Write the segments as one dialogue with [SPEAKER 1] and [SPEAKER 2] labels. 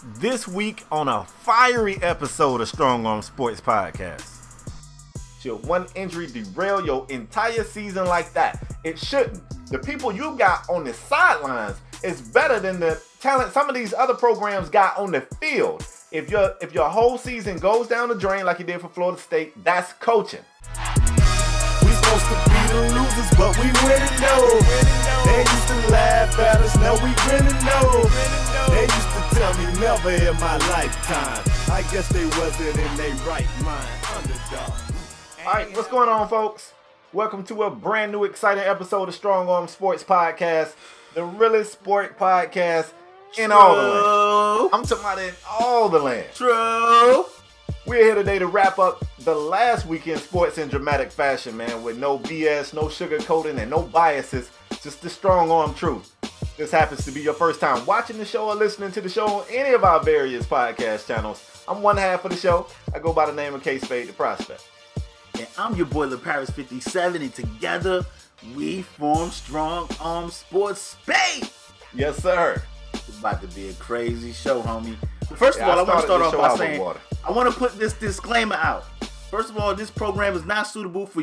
[SPEAKER 1] this week on a fiery episode of Strong Arm Sports Podcast. Should one injury derail your entire season like that? It shouldn't. The people you got on the sidelines is better than the talent some of these other programs got on the field. If your whole season goes down the drain like you did for Florida State, that's coaching.
[SPEAKER 2] We supposed to be the losers, but we winning though. They used to laugh at us, now we grinning though. They used to tell me never in my lifetime. I guess they wasn't in their right mind. Underdog.
[SPEAKER 1] All right, what's going on, folks? Welcome to a brand new exciting episode of Strong Arm Sports Podcast, the realest sport podcast in all the land. I'm talking about in all the land.
[SPEAKER 2] True.
[SPEAKER 1] We're here today to wrap up the last weekend sports in dramatic fashion, man, with no BS, no sugarcoating, and no biases, just the strong arm truth. This happens to be your first time watching the show or listening to the show on any of our various podcast channels. I'm one half of the show. I go by the name of KSpadeTheProspect.
[SPEAKER 3] And I'm your boy lepararis57, and together we form Strong Arm Sports Spade.
[SPEAKER 1] Yes, sir.
[SPEAKER 3] It's about to be a crazy show, homie. First of all, I want to start off by saying, I want to put this disclaimer out. First of all, this program is not suitable for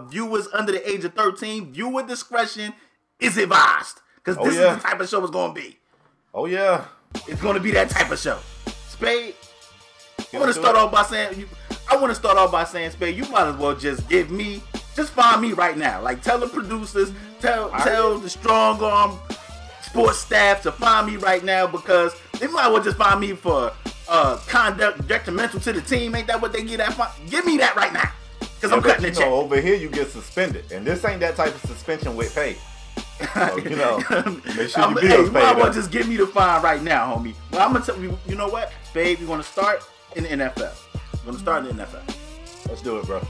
[SPEAKER 3] viewers under the age of 13. Viewer discretion is advised. Because this is the type of show it's going to be.
[SPEAKER 1] Oh, yeah.
[SPEAKER 3] It's going to be that type of show. Spade, I want to start off by saying, Spade, you might as well just find me right now. Like, tell the producers, tell the Strong Arm Sports staff to find me right now, because they might as well just find me for conduct detrimental to the team. Ain't that what they get at? Give me that right now, because I'm cutting the check.
[SPEAKER 1] Over here you get suspended, and this ain't that type of suspension with pay. So, make sure you
[SPEAKER 3] you might as well just give me the fine right now, homie. Well, I'm gonna tell you, you know what, babe, we're gonna start in the NFL. We're gonna start in the NFL.
[SPEAKER 1] Let's do it, bro.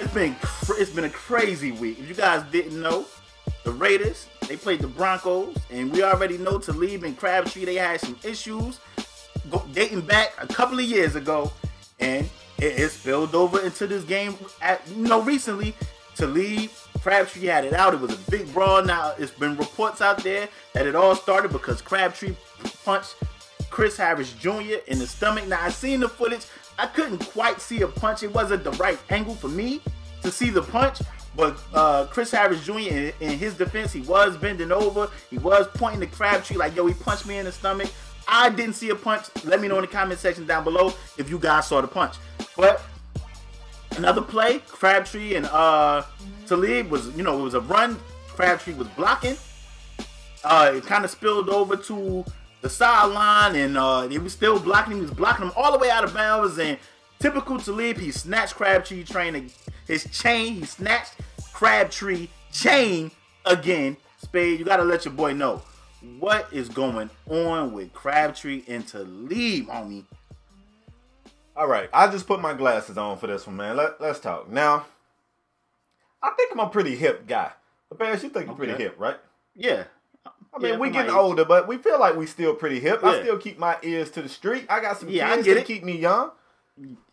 [SPEAKER 3] It's been a crazy week. If you guys didn't know, the Raiders, they played the Broncos, and we already know Talib and Crabtree, they had some issues dating back a couple of years ago, and it spilled over into this game. Recently, Talib, Crabtree had it out. It was a big brawl. Now, it's been reports out there that it all started because Crabtree punched Chris Harris Jr. in the stomach. Now, I seen the footage. I couldn't quite see a punch. It wasn't the right angle for me to see the punch. But Chris Harris Jr., in his defense, he was bending over. He was pointing to Crabtree like, yo, he punched me in the stomach. I didn't see a punch. Let me know in the comment section down below if you guys saw the punch. But another play, Crabtree and Talib was, it was a run. Crabtree was blocking. It kind of spilled over to the sideline, and he was still blocking. He was blocking him all the way out of bounds. And typical Talib, he snatched Crabtree his chain. He snatched Crabtree chain again. Spade, you got to let your boy know what is going on with Crabtree and Talib, homie.
[SPEAKER 1] All right, I just put my glasses on for this one, man. Let's talk. Now, I think I'm a pretty hip guy. Bears, you think you're pretty hip, right?
[SPEAKER 3] Yeah.
[SPEAKER 1] I mean, we getting older, but we feel like we still pretty hip. Yeah. I still keep my ears to the street. I got some kids that keep me young.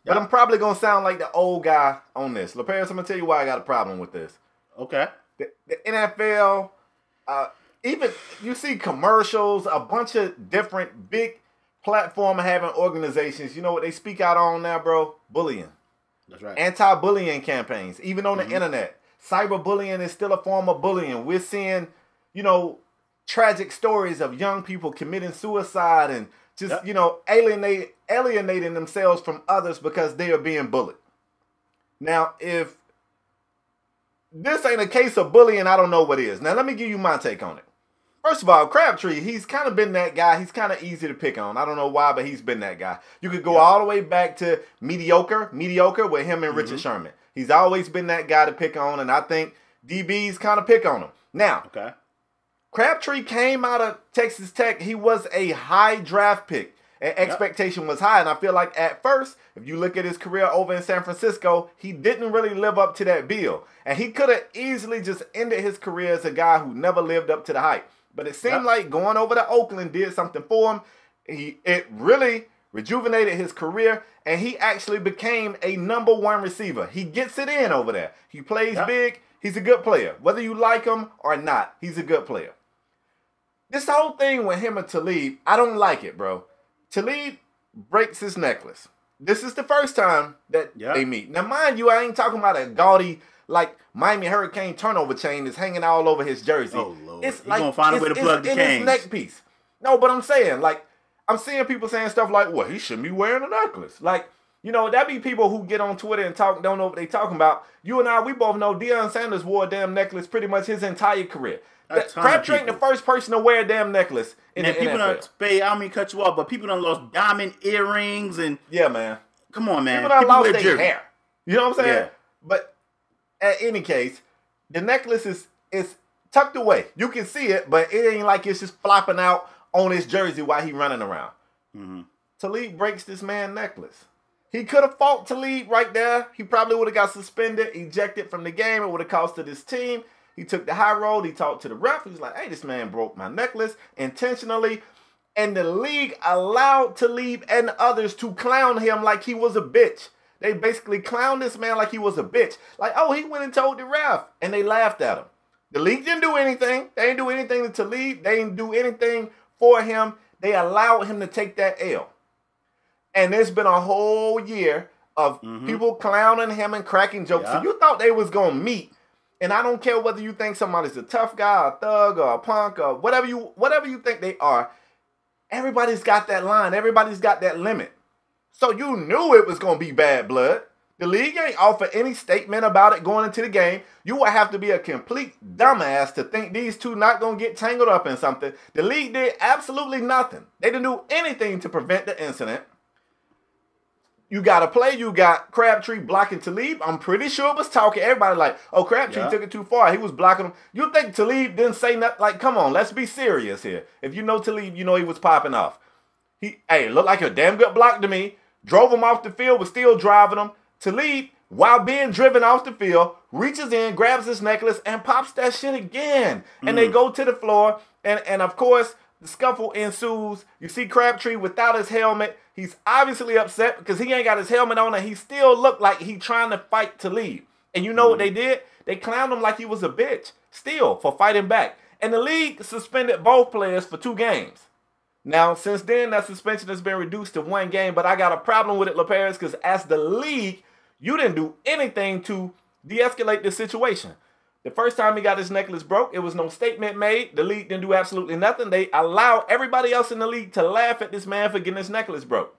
[SPEAKER 1] But I'm probably going to sound like the old guy on this. LaParis, I'm going to tell you why I got a problem with this.
[SPEAKER 3] Okay.
[SPEAKER 1] The NFL, even you see commercials, a bunch of different big platform having organizations. You know what they speak out on now, bro? Bullying.
[SPEAKER 3] That's right.
[SPEAKER 1] Anti-bullying campaigns, even on the internet. Cyberbullying is still a form of bullying. We're seeing, tragic stories of young people committing suicide and just, alienating themselves from others because they are being bullied. Now, if this ain't a case of bullying, I don't know what is. Now, let me give you my take on it. First of all, Crabtree, he's kind of been that guy. He's kind of easy to pick on. I don't know why, but he's been that guy. You could go all the way back to mediocre with him and Richard Sherman. He's always been that guy to pick on, and I think DBs kind of pick on him. Now, Crabtree came out of Texas Tech. He was a high draft pick. And expectation was high, and I feel like at first, if you look at his career over in San Francisco, he didn't really live up to that bill. And he could have easily just ended his career as a guy who never lived up to the hype. But it seemed like going over to Oakland did something for him. It really rejuvenated his career, and he actually became a #1 receiver. He gets it in over there. He plays big. He's a good player. Whether you like him or not, he's a good player. This whole thing with him and Talib, I don't like it, bro. Talib breaks his necklace. This is the first time that they meet. Now, mind you, I ain't talking about a gaudy, like, Miami Hurricane turnover chain that's hanging all over his jersey.
[SPEAKER 3] Oh, Lord.
[SPEAKER 1] It's
[SPEAKER 3] You're going to find a way to plug the
[SPEAKER 1] in
[SPEAKER 3] chains.
[SPEAKER 1] his neck piece. No, but I'm saying, like, I'm seeing people saying stuff like, well, he shouldn't be wearing a necklace. Like, you know, that be people who get on Twitter and don't know what they talking about. You and I, we both know Deion Sanders wore a damn necklace pretty much his entire career. Crabtree ain't the first person to wear a damn necklace in the
[SPEAKER 3] people
[SPEAKER 1] NFL.
[SPEAKER 3] I don't mean to cut you off, but people done lost diamond earrings and...
[SPEAKER 1] Yeah, man.
[SPEAKER 3] Come on, man.
[SPEAKER 1] People done lost their hair. You know what I'm saying?
[SPEAKER 3] Yeah.
[SPEAKER 1] But at any case, the necklace is tucked away. You can see it, but it ain't like it's just flopping out on his jersey while he running around.
[SPEAKER 3] Mm-hmm.
[SPEAKER 1] Talib breaks this man's necklace. He could have fought Talib right there. He probably would have got suspended, ejected from the game. It would have costed his team. He took the high road. He talked to the ref. He was like, hey, this man broke my necklace intentionally. And the league allowed Talib and others to clown him like he was a bitch. They basically clowned this man like he was a bitch. Like, oh, he went and told the ref. And they laughed at him. The league didn't do anything. They didn't do anything to Talib. They didn't do anything for him. They allowed him to take that L. And there's been a whole year of people clowning him and cracking jokes. So you thought they was going to meet. And I don't care whether you think somebody's a tough guy, a thug, or a punk, or whatever you think they are. Everybody's got that line. Everybody's got that limit. So you knew it was going to be bad blood. The league ain't offered any statement about it going into the game. You would have to be a complete dumbass to think these two not going to get tangled up in something. The league did absolutely nothing. They didn't do anything to prevent the incident. You got a play. You got Crabtree blocking Talib. I'm pretty sure it was talking. Everybody like, oh, Crabtree took it too far. He was blocking him. You think Talib didn't say nothing? Like, come on, let's be serious here. If you know Talib, you know he was popping off. Hey, looked like a damn good block to me. Drove him off the field, was still driving him. Talib, while being driven off the field, reaches in, grabs his necklace, and pops that shit again. And they go to the floor, and of course, the scuffle ensues. You see Crabtree without his helmet. He's obviously upset because he ain't got his helmet on, and he still looked like he trying to fight Talib. And you know what they did? They clowned him like he was a bitch, still, for fighting back. And the league suspended both players for 2 games. Now, since then, that suspension has been reduced to 1 game, but I got a problem with it, LaParis, because as the league, you didn't do anything to de-escalate this situation. The first time he got his necklace broke, it was no statement made. The league didn't do absolutely nothing. They allowed everybody else in the league to laugh at this man for getting his necklace broke.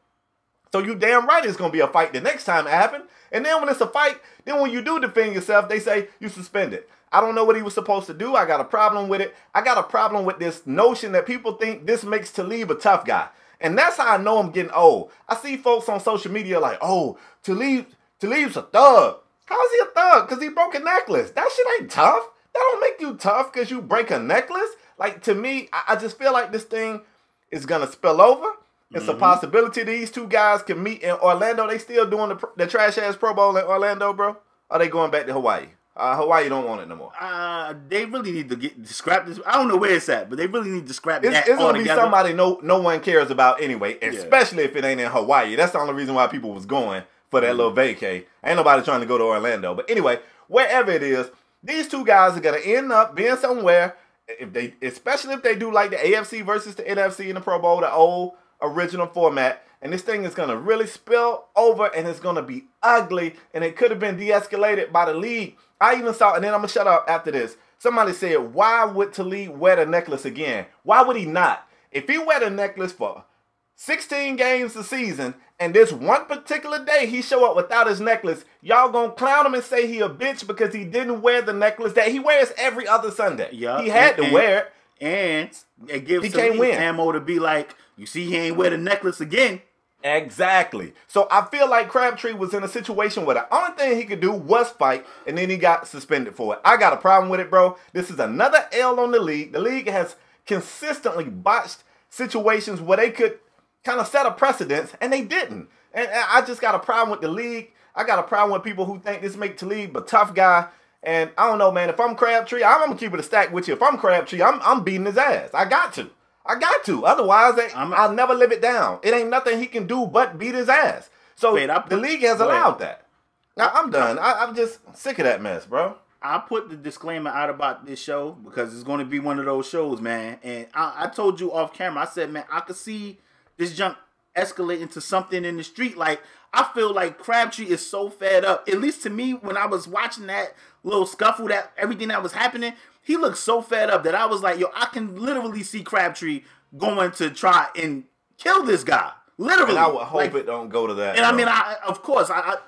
[SPEAKER 1] So you damn right it's going to be a fight the next time it happened. And then when it's a fight, then when you do defend yourself, they say you suspended. I don't know what he was supposed to do. I got a problem with it. I got a problem with this notion that people think this makes Talib a tough guy. And that's how I know I'm getting old. I see folks on social media like, oh, Talib's a thug. How is he a thug? Because he broke a necklace. That shit ain't tough. That don't make you tough because you break a necklace. Like, to me, I just feel like this thing is going to spill over. It's a possibility these 2 guys can meet in Orlando. They still doing the trash-ass Pro Bowl in Orlando, bro? Or are they going back to Hawaii? Hawaii don't want it no more.
[SPEAKER 3] They really need to scrap this. I don't know where it's at, but they really need to scrap that.
[SPEAKER 1] It's going to be somebody no one cares about anyway, especially if it ain't in Hawaii. That's the only reason why people was going for that little vacay. Ain't nobody trying to go to Orlando. But anyway, wherever it is, these 2 guys are going to end up being somewhere, especially if they do like the AFC versus the NFC in the Pro Bowl, the old original format. And this thing is going to really spill over, and it's going to be ugly, and it could have been de-escalated by the league. I even saw, and then I'm going to shut up after this. Somebody said, why would Talib wear the necklace again? Why would he not? If he wear the necklace for 16 games a season, and this one particular day he show up without his necklace, y'all gonna clown him and say he a bitch because he didn't wear the necklace that he wears every other Sunday.
[SPEAKER 3] Yeah,
[SPEAKER 1] he had to wear it.
[SPEAKER 3] And it gives Talib ammo to be like, you see he ain't wear the necklace again.
[SPEAKER 1] Exactly. So I feel like Crabtree was in a situation where the only thing he could do was fight, and then he got suspended for it. I got a problem with it, bro. This is another L on the league. The league has consistently botched situations where they could kind of set a precedence, and they didn't. And I just got a problem with the league. I got a problem with people who think this make Talib a tough guy. And I don't know, man. If I'm Crabtree, I'm going to keep it a stack with you. If I'm Crabtree, I'm beating his ass. I got to. Otherwise, I'll never live it down. It ain't nothing he can do but beat his ass. So the league has allowed that. Now, I'm done. I'm just sick of that mess, bro.
[SPEAKER 3] I put the disclaimer out about this show because it's going to be one of those shows, man. And I told you off camera, I said, man, I could see this junk escalate into something in the street. Like, I feel like Crabtree is so fed up. At least to me, when I was watching that little scuffle, that everything that was happening, he looked so fed up that I was like, yo, I can literally see Crabtree going to try and kill this guy. Literally.
[SPEAKER 1] And I would hope it don't go to that.
[SPEAKER 3] And I mean, of course, I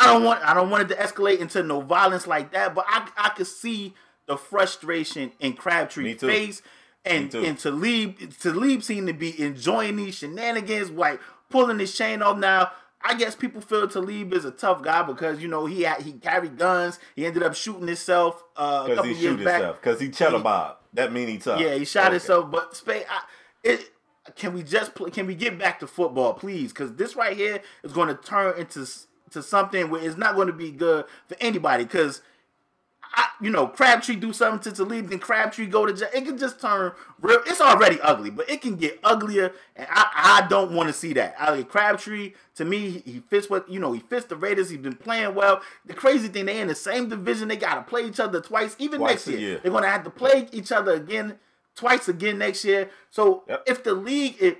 [SPEAKER 3] don't want it to escalate into no violence like that, but I could see the frustration in Crabtree's face. And Talib seemed to be enjoying these shenanigans, like pulling his chain off. Now, I guess people feel Talib is a tough guy because, you know, he carried guns. He ended up shooting himself a couple years back.
[SPEAKER 1] Because he cheddar bob. That means he tough.
[SPEAKER 3] Yeah, he shot himself. But Spade, can we get back to football, please? Because this right here is going to turn into something where it's not going to be good for anybody. Because Crabtree do something to Talib, then Crabtree go to jail. It can just turn real. It's already ugly, but it can get uglier, and I don't want to see that. Crabtree, to me, he fits he fits the Raiders. He's been playing well. The crazy thing, they in the same division. They got to play each other twice next year. They're going to have to play each other twice again next year. So if the league,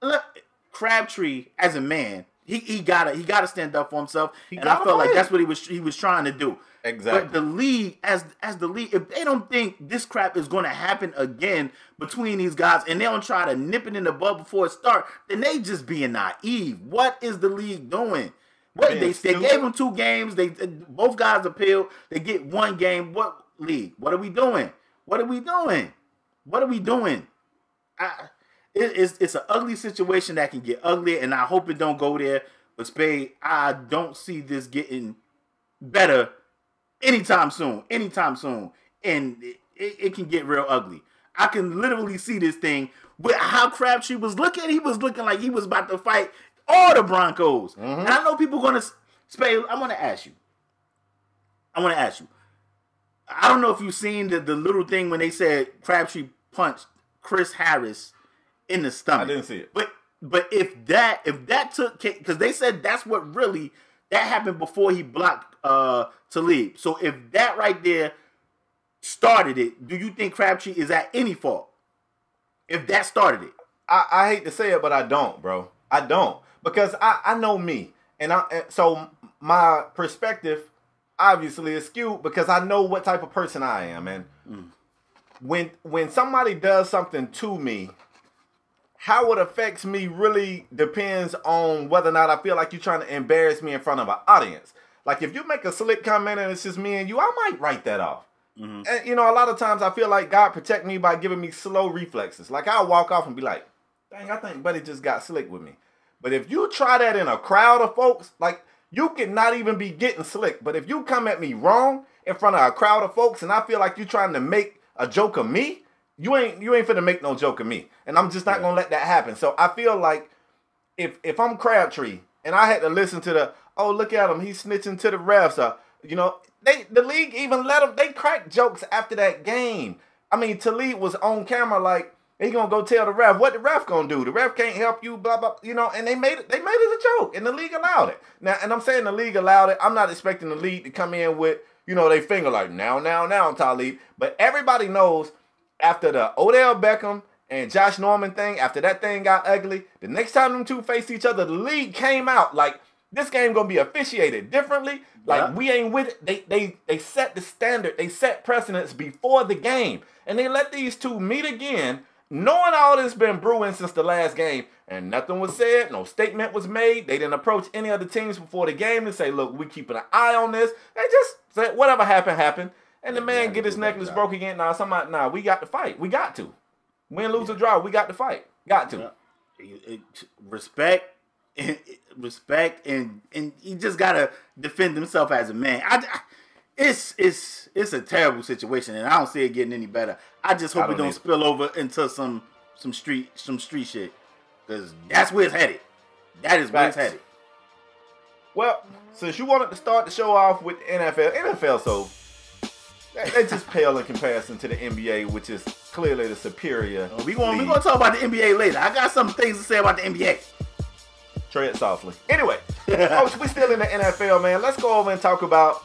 [SPEAKER 3] look, Crabtree as a man, He gotta stand up for himself, and I felt like that's what he was trying to do.
[SPEAKER 1] Exactly.
[SPEAKER 3] But the league, as the league, if they don't think this crap is going to happen again between these guys, and they don't try to nip it in the bud before it starts, then they just being naive. What is the league doing? What they gave them 2 games. Both guys appealed. They get 1 game. What league? What are we doing? What are we doing? What are we doing? It's an ugly situation that can get uglier, and I hope it don't go there. But Spade, I don't see this getting better anytime soon. And it can get real ugly. I can literally see this thing with how Crabtree was looking. He was looking like he was about to fight all the Broncos. Mm-hmm. And I know people going to... Spade, I want to ask you. I don't know if you've seen the little thing when they said Crabtree punched Chris Harris in the stomach.
[SPEAKER 1] I didn't see it.
[SPEAKER 3] But if that took, because they said that's what really that happened before he blocked Talib. So if that right there started it, do you think Crabtree is at any fault? If that started it,
[SPEAKER 1] I hate to say it, but I don't, bro. I don't, because I know me, and so my perspective obviously is skewed because I know what type of person I am, and when somebody does something to me, how it affects me really depends on whether or not I feel like you're trying to embarrass me in front of an audience. Like, if you make a slick comment and it's just me and you, I might write that off. Mm-hmm. And, a lot of times I feel like God protect me by giving me slow reflexes. Like, I'll walk off and be like, dang, I think Buddy just got slick with me. But if you try that in a crowd of folks, like, you can not even be getting slick. But if you come at me wrong in front of a crowd of folks and I feel like you're trying to make a joke of me, you ain't finna make no joke of me. And I'm just not gonna let that happen. So I feel like if I'm Crabtree and I had to listen to look at him, he's snitching to the refs, the league even let him, they cracked jokes after that game. I mean, Talib was on camera like, he gonna go tell the ref, what the ref gonna do? The ref can't help you, blah, blah, and they made it a joke, and the league allowed it. Now, and I'm saying the league allowed it, I'm not expecting the league to come in with, they finger like, now, Talib. But everybody knows after the Odell Beckham and Josh Norman thing, after that thing got ugly, the next time them two faced each other, the league came out like, this game gonna be officiated differently. Like, we ain't with it. They set the standard. They set precedents before the game. And they let these two meet again, knowing all this been brewing since the last game. And nothing was said. No statement was made. They didn't approach any other teams before the game to say, look, we keeping an eye on this. They just said, whatever happened. And the man get his necklace broke again. Nah, we got to fight. We got to. Win, lose, or draw, we got to fight. Got to.
[SPEAKER 3] Respect, and he just gotta defend himself as a man. It's a terrible situation, and I don't see it getting any better. I just hope it don't spill over into some street shit, because that's where it's headed. That is where it's headed.
[SPEAKER 1] Well, since you wanted to start the show off with NFL, so they just pale in comparison to the NBA, which is clearly the superior.
[SPEAKER 3] We're gonna talk about the NBA later. I got some things to say about the NBA.
[SPEAKER 1] Tread softly. Anyway, folks, we still in the NFL, man. Let's go over and talk about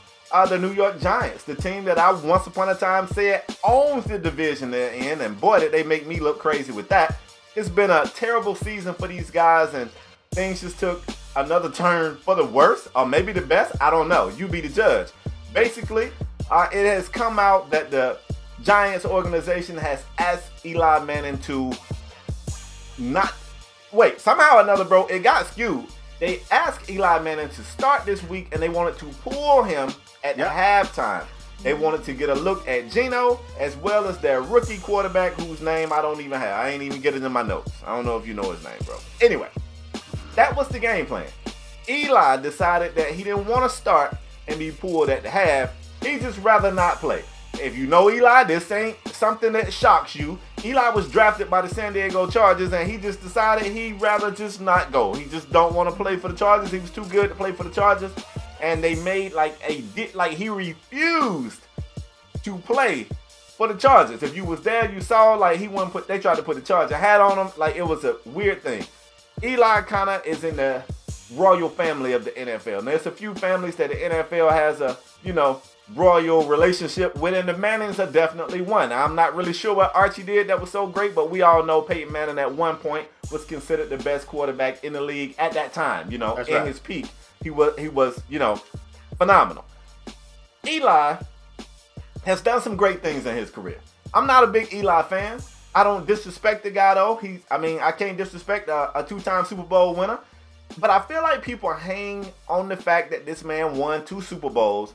[SPEAKER 1] the New York Giants, the team that I once upon a time said owns the division they're in, and boy, did they make me look crazy with that. it's been a terrible season for these guys, and things just took another turn for the worse, or maybe the best. I don't know. You be the judge. Basically, it has come out that the Giants organization has asked Eli Manning to not wait. Somehow or another, bro, it got skewed. They asked Eli Manning to start this week, and they wanted to pull him at the halftime. They wanted to get a look at Geno, as well as their rookie quarterback, whose name I don't even have. I ain't even getting in my notes. I don't know if you know his name, bro. Anyway, that was the game plan. Eli decided that he didn't want to start and be pulled at the half. He'd just rather not play. If you know Eli, this ain't something that shocks you. Eli was drafted by the San Diego Chargers, and he just decided he'd rather just not go. He just don't want to play for the Chargers. He was too good to play for the Chargers, and they made he refused to play for the Chargers. If you was there, you saw like they tried to put the Charger hat on him. Like, it was a weird thing. Eli kind of is in the royal family of the NFL. And there's a few families that the NFL has a, royal relationship with, and the Mannings are definitely one. I'm not really sure what Archie did that was so great, but we all know Peyton Manning at one point was considered the best quarterback in the league at that time, his peak. He was, phenomenal. Eli has done some great things in his career. I'm not a big Eli fan. I don't disrespect the guy, though. I can't disrespect a two-time Super Bowl winner. But I feel like people hang on the fact that this man won 2 Super Bowls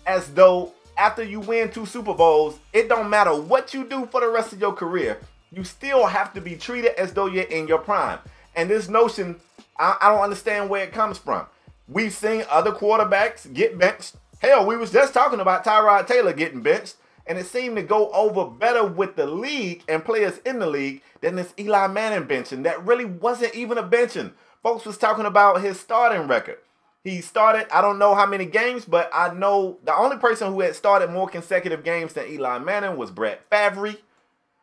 [SPEAKER 1] as though after you win 2 Super Bowls, it don't matter what you do for the rest of your career. You still have to be treated as though you're in your prime. And this notion, I don't understand where it comes from. We've seen other quarterbacks get benched. Hell, we was just talking about Tyrod Taylor getting benched. And it seemed to go over better with the league and players in the league than this Eli Manning benching. That really wasn't even a benching. Folks was talking about his starting record. He started, I don't know how many games, but I know the only person who had started more consecutive games than Eli Manning was Brett Favre.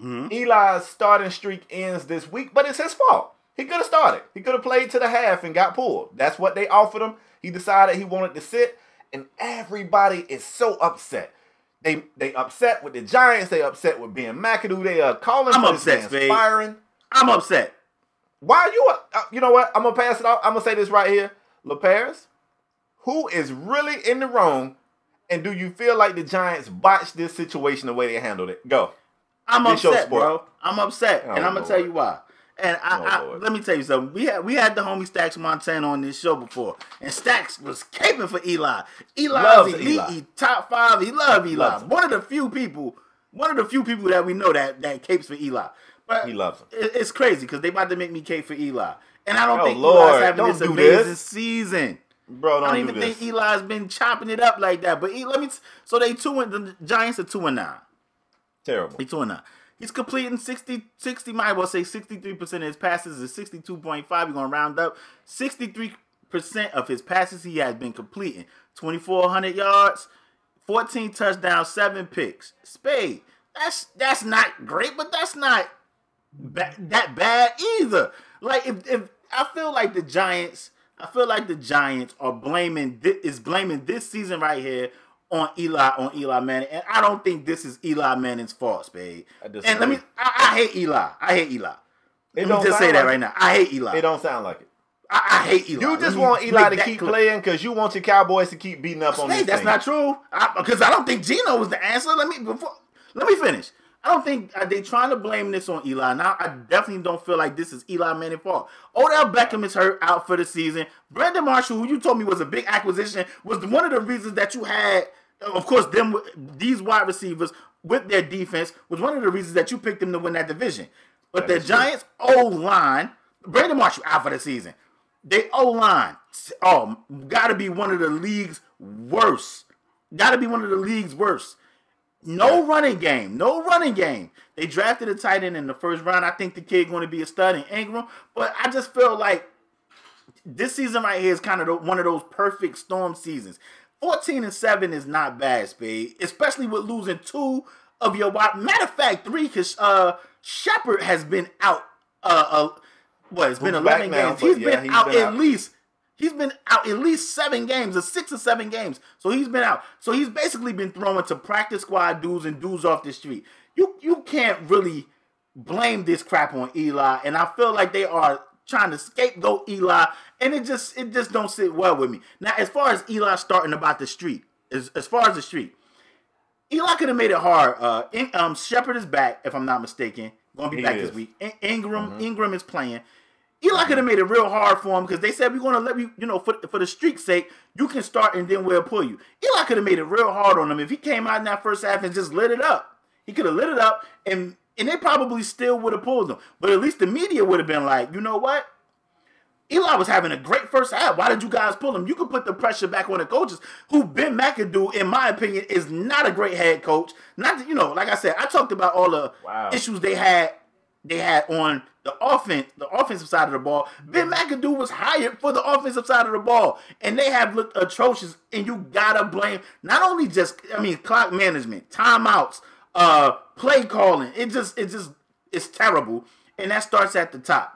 [SPEAKER 1] Eli's starting streak ends this week, but it's his fault. He could have started. He could have played to the half and got pulled. That's what they offered him. He decided he wanted to sit, and everybody is so upset. They upset with the Giants. They upset with Ben McAdoo. They are calling for this man's firing.
[SPEAKER 3] I'm upset.
[SPEAKER 1] Why are you? You know what? I'm gonna pass it off. I'm gonna say this right here, LeParis. Who is really in the wrong, and do you feel like the Giants botched this situation the way they handled it? Go.
[SPEAKER 3] I'm upset, bro. I'm upset, and I'm gonna tell you why. And let me tell you something. We had the homie Stacks Montana on this show before, and Stacks was caping for Eli. Eli's elite. He top 5. He loves Eli. One of the few people that we know that capes for Eli. But
[SPEAKER 1] he loves him.
[SPEAKER 3] It's crazy because they about to make me cape for Eli, and I don't think Eli's having this amazing season.
[SPEAKER 1] Bro,
[SPEAKER 3] I don't even think Eli's been chopping it up like that. But so they the Giants are 2-9.
[SPEAKER 1] Terrible.
[SPEAKER 3] They 2-9. He's completing might well say 63% of his passes is 62.5. You're going to round up. 63% of his passes he has been completing. 2,400 yards, 14 touchdowns, 7 picks. Spade. That's not great, but that's not that bad either. Like if I feel like the Giants are blaming this season right here on Eli Manning, and I don't think this is Eli Manning's fault, Spade. And I hate Eli. Let me just say that right now. I hate Eli.
[SPEAKER 1] It don't sound like it.
[SPEAKER 3] I hate Eli.
[SPEAKER 1] You just want Eli to keep playing because you want your Cowboys to keep beating up on this
[SPEAKER 3] That's
[SPEAKER 1] team.
[SPEAKER 3] not true. Because I don't think Geno was the answer. Let me finish. I don't think they trying to blame this on Eli. Now, I definitely don't feel like this is Eli Manning's fault. Odell Beckham is out for the season. Brandon Marshall, who you told me was a big acquisition, was one of the reasons that you had, of course, these wide receivers with their defense was one of the reasons that you picked them to win that division. But the Giants' O-line, Brandon Marshall out for the season. They O-line, got to be one of the league's worst. No running game. They drafted a tight end in the first round. I think the kid going to be a stud in Ingram. But I just feel like this season right here is kind of one of those perfect storm seasons. 14-7 is not bad, Spade. Especially with losing 2 of your wide. Matter of fact, 3, because Shepard has been out. It's been 11 games. He's been out at least. He's been out at least 7 games, or 6 or 7 games. So he's been out. So he's basically been throwing to practice squad dudes and dudes off the street. You can't really blame this crap on Eli, and I feel like they are trying to scapegoat Eli, and it just don't sit well with me. Now, as far as Eli starting about the street, as far as the street, Eli could have made it hard. Shepard is back, if I'm not mistaken. Going to be back this week. Ingram is playing. Eli could have made it real hard for him because they said, we're going to let you, for the streak's sake, you can start and then we'll pull you. Eli could have made it real hard on him if he came out in that first half and just lit it up. He could have lit it up, and they probably still would have pulled him. But at least the media would have been like, you know what? Eli was having a great first half. Why did you guys pull him? You can put the pressure back on the coaches, who Ben McAdoo, in my opinion, is not a great head coach. Not, like I said, I talked about all the issues they had on the offensive side of the ball. Ben McAdoo was hired for the offensive side of the ball, and they have looked atrocious. And you gotta blame not only clock management, timeouts, play calling. It's terrible, and that starts at the top.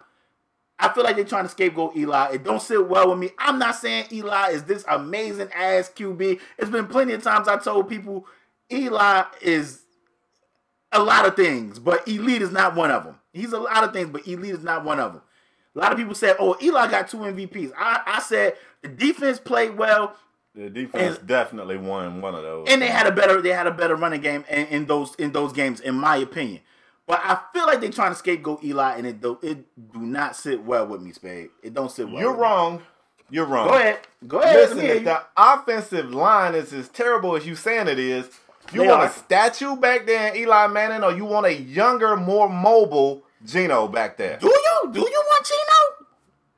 [SPEAKER 3] I feel like they're trying to scapegoat Eli. It don't sit well with me. I'm not saying Eli is this amazing ass QB. It's been plenty of times I told people Eli is a lot of things, but elite is not one of them. He's a lot of things, but elite is not one of them. A lot of people said, "Oh, Eli got 2 MVPs." I said the defense played well.
[SPEAKER 1] The defense definitely won one of those,
[SPEAKER 3] and they had a better running game in those games, in my opinion. But I feel like they're trying to scapegoat Eli, and it do not sit well with me, Spade. It don't sit well.
[SPEAKER 1] You're wrong.
[SPEAKER 3] Go ahead.
[SPEAKER 1] Listen, if the offensive line is as terrible as you saying it is, you want a statue back there in Eli Manning, or you want a younger, more mobile Geno back there?
[SPEAKER 3] Do you want Geno?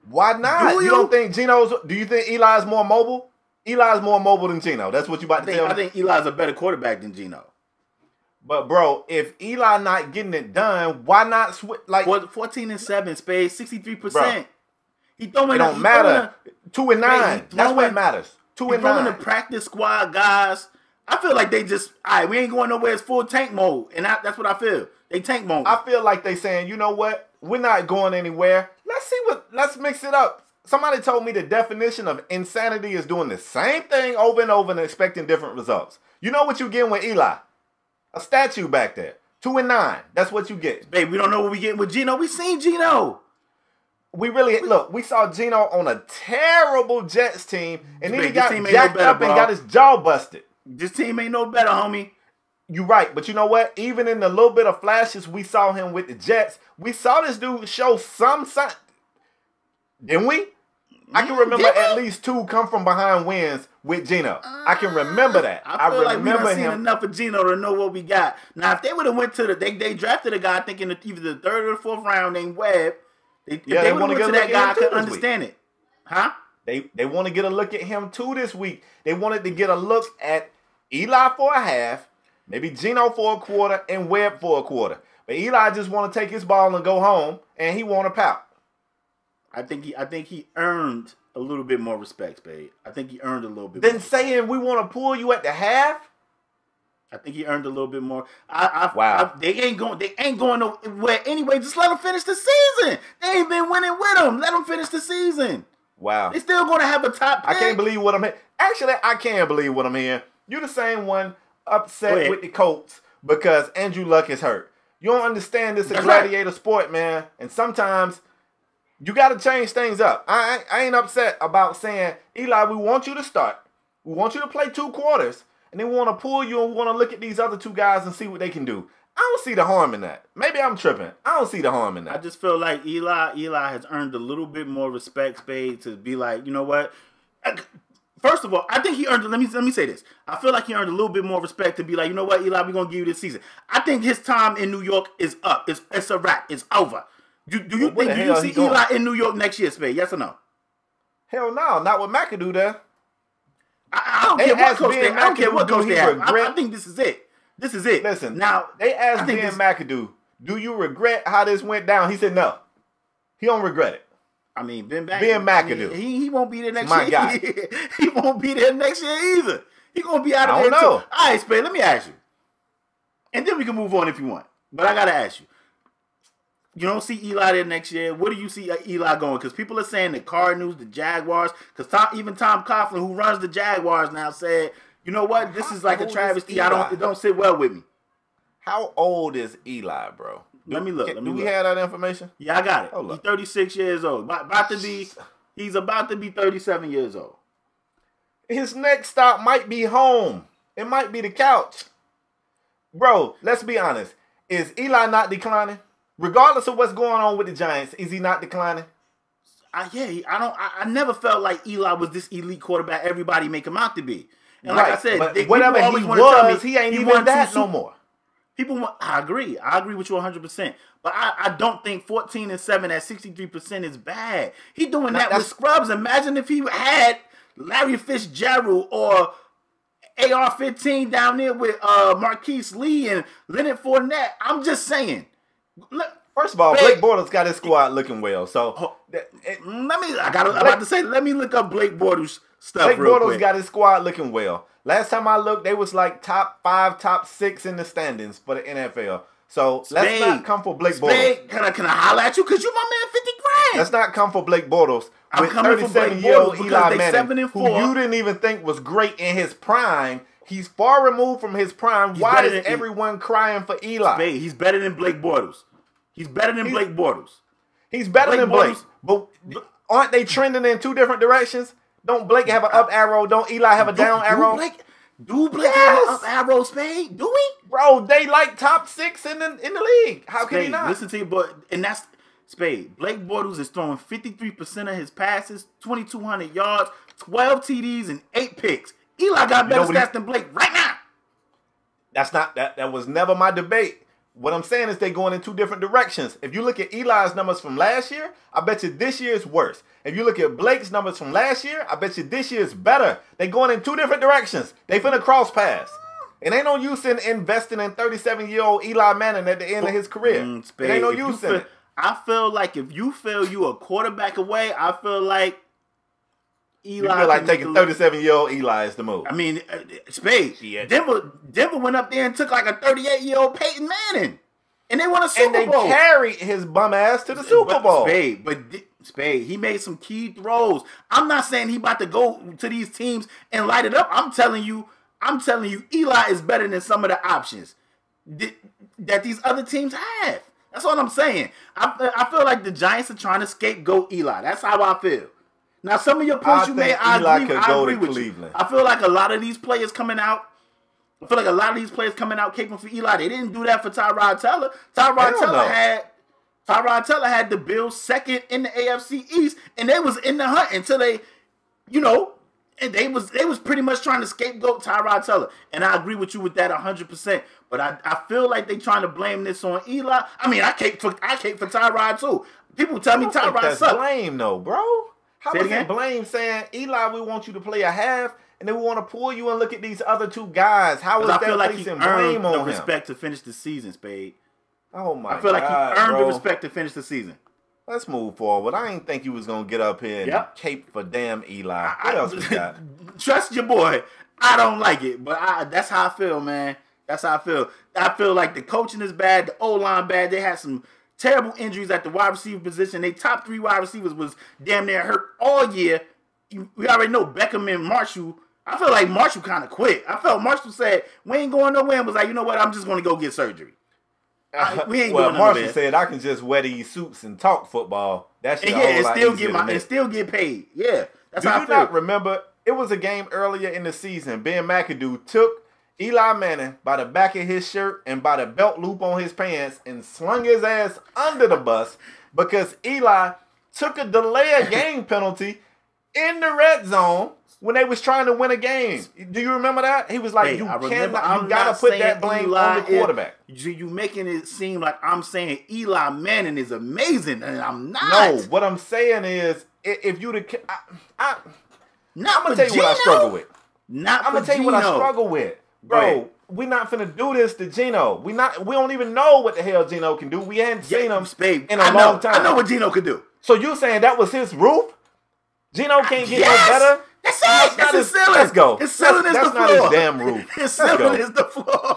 [SPEAKER 1] Why not? You don't think do you think Eli's more mobile? Eli's more mobile than Geno. That's what you about to tell me?
[SPEAKER 3] I think Eli's a better quarterback than Geno.
[SPEAKER 1] But bro, if Eli not getting it done, why not switch?
[SPEAKER 3] 14-7, Spade, 63%. He throwing.
[SPEAKER 1] It don't matter. 2-9. That's what matters. 2-9.
[SPEAKER 3] Throwing the practice squad guys. I feel like they just, we ain't going nowhere. It's full tank mode, and that's what I feel. They tank mode.
[SPEAKER 1] I feel like they saying, you know what? We're not going anywhere. Let's mix it up. Somebody told me the definition of insanity is doing the same thing over and over and expecting different results. You know what you getting with Eli? A statue back there. 2-9. That's what you get.
[SPEAKER 3] Babe, we don't know what we getting with Geno. We seen Geno.
[SPEAKER 1] We saw Geno on a terrible Jets team, and then he got jacked up and got his jaw busted.
[SPEAKER 3] This team ain't no better, homie.
[SPEAKER 1] You're right, but you know what? Even in the little bit of flashes we saw him with the Jets, we saw this dude show some sign. Didn't we? I can remember at least 2 come from behind wins with Geno. I can remember that.
[SPEAKER 3] I feel like we done seen enough of Geno to know what we got. Now, if they would have went to they drafted a guy thinking either the 3rd or 4th round named Webb. If they would have went to that guy, I could understand it. Huh?
[SPEAKER 1] They want to get a look at him too this week. They wanted to get a look at Eli for a half, maybe Geno for a quarter, and Webb for a quarter. But Eli just want to take his ball and go home, and he want to pout.
[SPEAKER 3] I think he earned a little bit more respect, Spade. I think he earned a little bit.
[SPEAKER 1] Then saying we want to pull you at the half.
[SPEAKER 3] I think he earned a little bit more. They ain't going nowhere anyway. Just let him finish the season. They ain't been winning with him. Let him finish the season.
[SPEAKER 1] Wow.
[SPEAKER 3] They still going to have a top pick.
[SPEAKER 1] I can't believe what I'm hearing. Actually, I can believe what I'm hearing. You're the same one upset with the Colts because Andrew Luck is hurt. You don't understand this is a gladiator sport, man. And sometimes you got to change things up. I ain't upset about saying, Eli, we want you to start. We want you to play 2 quarters. And then we want to pull you and we want to look at these other 2 guys and see what they can do. I don't see the harm in that. Maybe I'm tripping. I don't see the harm in that.
[SPEAKER 3] I just feel like Eli has earned a little bit more respect, Spade, to be like, you know what? First of all, I think he earned, let me say this. I feel like he earned a little bit more respect to be like, you know what, Eli, we're going to give you this season. I think his time in New York is up. It's a wrap. It's over. Do you see Eli in New York next year, Spade? Yes or no?
[SPEAKER 1] Hell no. Not with McAdoo there.
[SPEAKER 3] I don't care what coach they have. I don't care what coach they have. I think this is it. This is it.
[SPEAKER 1] Listen,
[SPEAKER 3] now
[SPEAKER 1] they asked Ben McAdoo, do you regret how this went down? He said no. He don't regret it.
[SPEAKER 3] I mean, Ben
[SPEAKER 1] McAdoo.
[SPEAKER 3] He won't be there next
[SPEAKER 1] year.
[SPEAKER 3] My guy. He won't be there next year either. He going to be out of there too. All right, Spade, let me ask you. And then we can move on if you want. But I got to ask you. You don't see Eli there next year. Where do you see Eli going? Because people are saying the Cardinals, the Jaguars. Because even Tom Coughlin, who runs the Jaguars now, said, you know what? This is like a travesty. It don't sit well with me.
[SPEAKER 1] How old is Eli, bro?
[SPEAKER 3] Let me look.
[SPEAKER 1] Do we have that information?
[SPEAKER 3] Yeah, I got it.
[SPEAKER 1] Hold
[SPEAKER 3] He's
[SPEAKER 1] up.
[SPEAKER 3] 36 years old. He's about to be 37 years old.
[SPEAKER 1] His next stop might be home. It might be the couch. Bro, let's be honest. Is Eli not declining? Regardless of what's going on with the Giants, is he not declining?
[SPEAKER 3] I never felt like Eli was this elite quarterback everybody make him out to be. And
[SPEAKER 1] right,
[SPEAKER 3] like I said,
[SPEAKER 1] whatever he was, he ain't even that no more.
[SPEAKER 3] I agree. I agree with you 100%. But I don't think 14-7 at 63% is bad. He doing that with scrubs. Imagine if he had Larry Fitzgerald or AR-15 down there with Marquise Lee and Leonard Fournette. I'm just saying.
[SPEAKER 1] First of all, Blake Bortles got his squad looking well. So
[SPEAKER 3] let me look up Blake Bortles stuff.
[SPEAKER 1] Blake Bortles got his squad looking well. Last time I looked, they was like top 5, top 6 in the standings for the NFL. So let's not come for Blake Bortles.
[SPEAKER 3] Can I holler at you? Because you my man 50 grand.
[SPEAKER 1] Let's not come for Blake Bortles with 37-year-old Eli Manning, who you didn't even think was great in his prime. He's far removed from his prime. Why is everyone crying for Eli?
[SPEAKER 3] He's better than Blake Bortles. He's better than Blake Bortles.
[SPEAKER 1] He's better than Blake. But aren't they trending in two different directions? Don't Blake have an up arrow? Don't Eli have a down arrow?
[SPEAKER 3] Do Blake have an up arrow, Spade? Do we?
[SPEAKER 1] Bro, they like top 6 in the league. How can he not?
[SPEAKER 3] Listen to you, but that's Spade. Blake Bortles is throwing 53% of his passes, 2,200 yards, 12 TDs, and 8 picks. Eli got better stats than Blake right now.
[SPEAKER 1] That's not that was never my debate. What I'm saying is they're going in two different directions. If you look at Eli's numbers from last year, I bet you this year is worse. If you look at Blake's numbers from last year, I bet you this year is better. They're going in two different directions. They finna cross paths. It ain't no use in investing in 37-year-old Eli Manning at the end of his career. It ain't no use in it.
[SPEAKER 3] I feel like if you feel you a quarterback away, I feel like Eli.
[SPEAKER 1] You feel like taking 37-year-old Eli is the move.
[SPEAKER 3] I mean, Spade. Yeah. Denver went up there and took like a 38-year-old Peyton Manning, and they won a Super Bowl.
[SPEAKER 1] And they carried his bum ass to the Super Bowl.
[SPEAKER 3] Spade, he made some key throws. I'm not saying he about to go to these teams and light it up. I'm telling you, Eli is better than some of the options that these other teams have. That's all I'm saying. I feel like the Giants are trying to scapegoat Eli. That's how I feel. Now, some of your points you made, I agree with you. I feel like a lot of these players coming out caping for Eli. They didn't do that for Tyrod Taylor. Tyrod Taylor had the Bills second in the AFC East, and they was in the hunt until they, and they was pretty much trying to scapegoat Tyrod Taylor. And I agree with you with that 100%. But I feel like they trying to blame this on Eli. I mean, I cape for Tyrod too. People tell me Tyrod sucks.
[SPEAKER 1] Blame though, bro. How is it blame saying, Eli, we want you to play a half, and then we want to pull you and look at these other two guys? How is that placing blame on him?
[SPEAKER 3] The respect to finish the season, Spade.
[SPEAKER 1] Oh, my God,
[SPEAKER 3] I feel like he earned the respect to finish the season.
[SPEAKER 1] Let's move forward. I didn't think you was going to get up here and cape for damn Eli. What else we got?
[SPEAKER 3] Trust your boy. I don't like it, but that's how I feel, man. That's how I feel. I feel like the coaching is bad, the O-line bad. They had some terrible injuries at the wide receiver position. They top 3 wide receivers was damn near hurt all year. We already know Beckham and Marshall. I feel like Marshall kind of quit. I felt Marshall said, we ain't going nowhere, and was like, you know what, I'm just going to go get surgery. We ain't going nowhere.
[SPEAKER 1] Marshall said, I can just wear these suits and talk football. That shit
[SPEAKER 3] and still get paid. Yeah, that's how I feel.
[SPEAKER 1] Do you not remember, it was a game earlier in the season, Ben McAdoo took Eli Manning by the back of his shirt and by the belt loop on his pants and slung his ass under the bus because Eli took a delay of game penalty in the red zone when they was trying to win a game. Do you remember that? He was like, you gotta put that blame on the quarterback.
[SPEAKER 3] You making it seem like I'm saying Eli Manning is amazing, and I'm not.
[SPEAKER 1] No, what I'm saying is, if you I'm gonna tell you what I struggle with. I'm gonna tell you what I struggle with. Bro, we not finna do this to Geno. We don't even know what the hell Geno can do. We hadn't seen him in a long time.
[SPEAKER 3] I know what Geno can do.
[SPEAKER 1] So you saying that was his roof? Geno can't get no better?
[SPEAKER 3] That's it. That's his ceiling.
[SPEAKER 1] Let's go.
[SPEAKER 3] His ceiling is the floor.
[SPEAKER 1] That's not his damn roof.
[SPEAKER 3] His ceiling is the floor.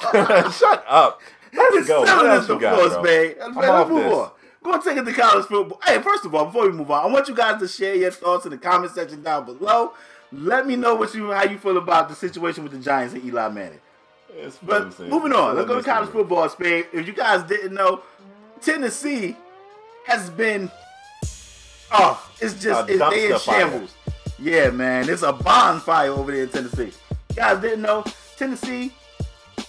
[SPEAKER 1] Shut up. Let's go.
[SPEAKER 3] His ceiling is the floor, Spade. Let's move on. Go and take it to college football. Hey, first of all, before we move on, I want you guys to share your thoughts in the comment section down below. Let me know how you feel about the situation with the Giants and Eli Manning. But moving on, let's go to college football, Spade. If you guys didn't know, Tennessee has been, it's they in shambles. Yeah, man, it's a bonfire over there in Tennessee. You guys didn't know, Tennessee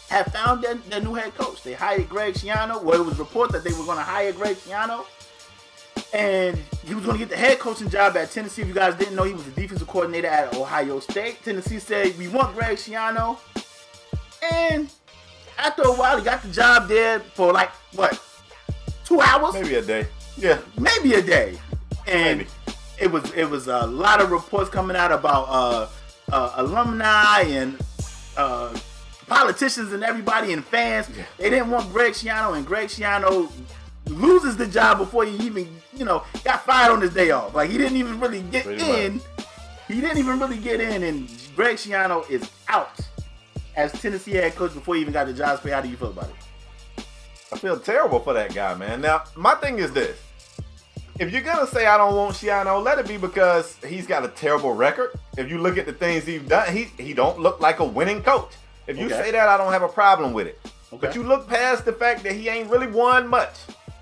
[SPEAKER 3] had found their new head coach. They hired Greg Schiano. Well, it was reported that they were going to hire Greg Schiano, and he was going to get the head coaching job at Tennessee. If you guys didn't know, he was the defensive coordinator at Ohio State. Tennessee said, we want Greg Schiano. And after a while, he got the job there for like, what, 2 hours?
[SPEAKER 1] Maybe a day. Yeah.
[SPEAKER 3] Maybe a day. And it was a lot of reports coming out about alumni and politicians and everybody and fans. Yeah. They didn't want Greg Schiano, and Greg Schiano loses the job before he even, got fired on his day off. Like, he didn't even really get in. He didn't even really get in, and Greg Schiano is out as Tennessee head coach before he even got the job. How do you feel about it?
[SPEAKER 1] I feel terrible for that guy, man. Now, my thing is this. If you're going to say I don't want Schiano, let it be because he's got a terrible record. If you look at the things he's done, he don't look like a winning coach. If you say that, I don't have a problem with it. Okay. But you look past the fact that he ain't really won much,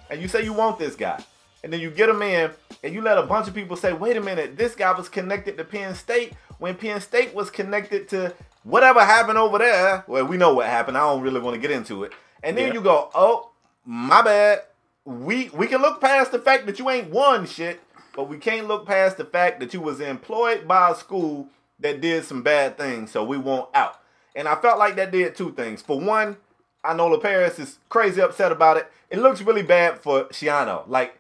[SPEAKER 1] and you say you want this guy, and then you get him in, and you let a bunch of people say, wait a minute, this guy was connected to Penn State when Penn State was connected to whatever happened over there. Well, we know what happened. I don't really want to get into it. And then you go, oh, my bad. We can look past the fact that you ain't won shit, but we can't look past the fact that you was employed by a school that did some bad things, so we want out. And I felt like that did two things. For one, I know LaParis is crazy upset about it. It looks really bad for Schiano. Like,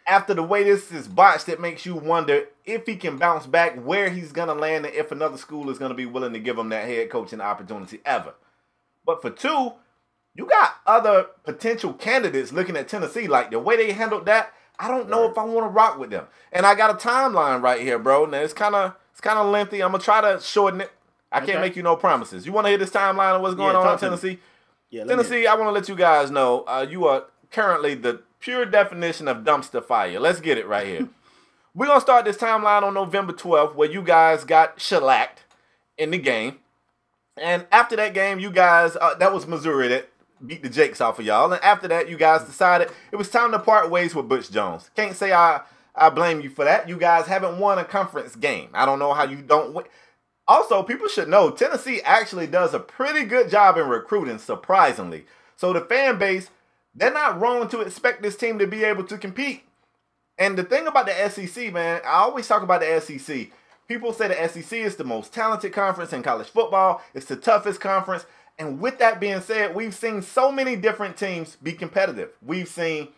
[SPEAKER 1] after the way this is botched, it makes you wonder if he can bounce back, where he's going to land, and if another school is going to be willing to give him that head coaching opportunity ever. But for two, you got other potential candidates looking at Tennessee. Like, the way they handled that, I don't know if I want to rock with them. And I got a timeline right here, bro. Now, it's kind of lengthy. I'm going to try to shorten it. I can't make you no promises. You want to hear this timeline of what's going on in Tennessee? Yeah, Tennessee, I want to let you guys know you are currently the pure definition of dumpster fire. Let's get it right here. We're going to start this timeline on November 12th where you guys got shellacked in the game. And after that game, you guys, that was Missouri that beat the Jakes off of y'all. And after that, you guys decided it was time to part ways with Butch Jones. Can't say I blame you for that. You guys haven't won a conference game. I don't know how you don't win. Also, people should know Tennessee actually does a pretty good job in recruiting, surprisingly. So the fan base, they're not wrong to expect this team to be able to compete. And the thing about the SEC, man, I always talk about the SEC. People say the SEC is the most talented conference in college football. It's the toughest conference. And with that being said, we've seen so many different teams be competitive. We've seen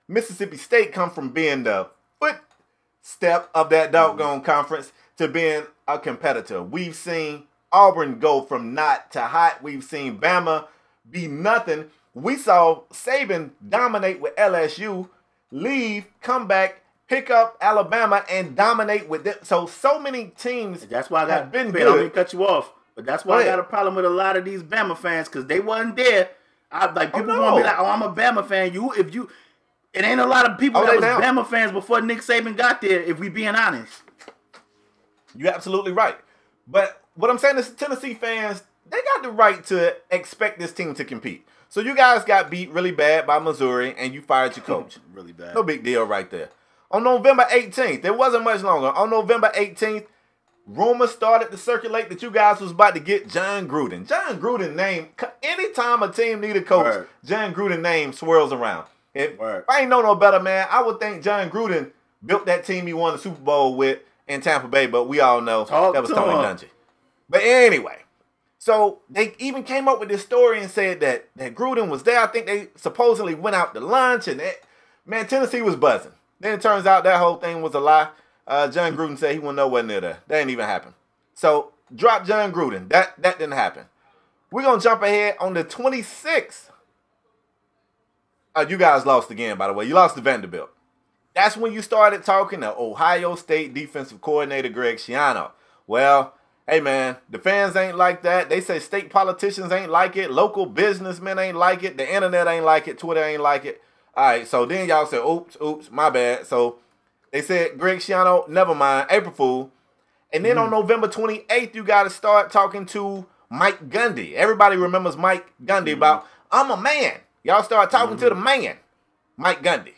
[SPEAKER 1] Mississippi State come from being the footstep of that doggone conference to being a competitor. We've seen Auburn go from not to hot. We've seen Bama be nothing. We saw Saban dominate with LSU, leave, come back, pick up Alabama, and dominate with them. So many teams
[SPEAKER 3] that's why I
[SPEAKER 1] have been good.
[SPEAKER 3] I don't mean to cut you off, but that's why I got a problem with a lot of these Bama fans because they wasn't there. People want to be like, oh, I'm a Bama fan. It ain't a lot of people that was Bama fans before Nick Saban got there, if we being honest.
[SPEAKER 1] You're absolutely right. But what I'm saying is Tennessee fans, they got the right to expect this team to compete. So you guys got beat really bad by Missouri, and you fired your coach.
[SPEAKER 3] Really bad.
[SPEAKER 1] No big deal right there. On November 18th, it wasn't much longer. On November 18th, rumors started to circulate that you guys was about to get John Gruden. John Gruden name, anytime a team need a coach, John Gruden name swirls around. If I ain't know no better, man, I would think John Gruden built that team he won the Super Bowl with in Tampa Bay, but we all know that was Tony Dungy. But anyway, so they even came up with this story and said that Gruden was there. I think they supposedly went out to lunch, and man, Tennessee was buzzing. Then it turns out that whole thing was a lie. John Gruden said he wasn't nowhere near there. That didn't even happen. So drop John Gruden. That didn't happen. We're going to jump ahead on the 26th. You guys lost again, by the way. You lost to Vanderbilt. That's when you started talking to Ohio State defensive coordinator Greg Schiano. Well, hey, man, the fans ain't like that. They say state politicians ain't like it. Local businessmen ain't like it. The internet ain't like it. Twitter ain't like it. All right, so then y'all said, oops, my bad. So they said, Greg Schiano, never mind, April Fool. And then on November 28th, you got to start talking to Mike Gundy. Everybody remembers Mike Gundy about, I'm a man. Y'all start talking to the man. Mike Gundy.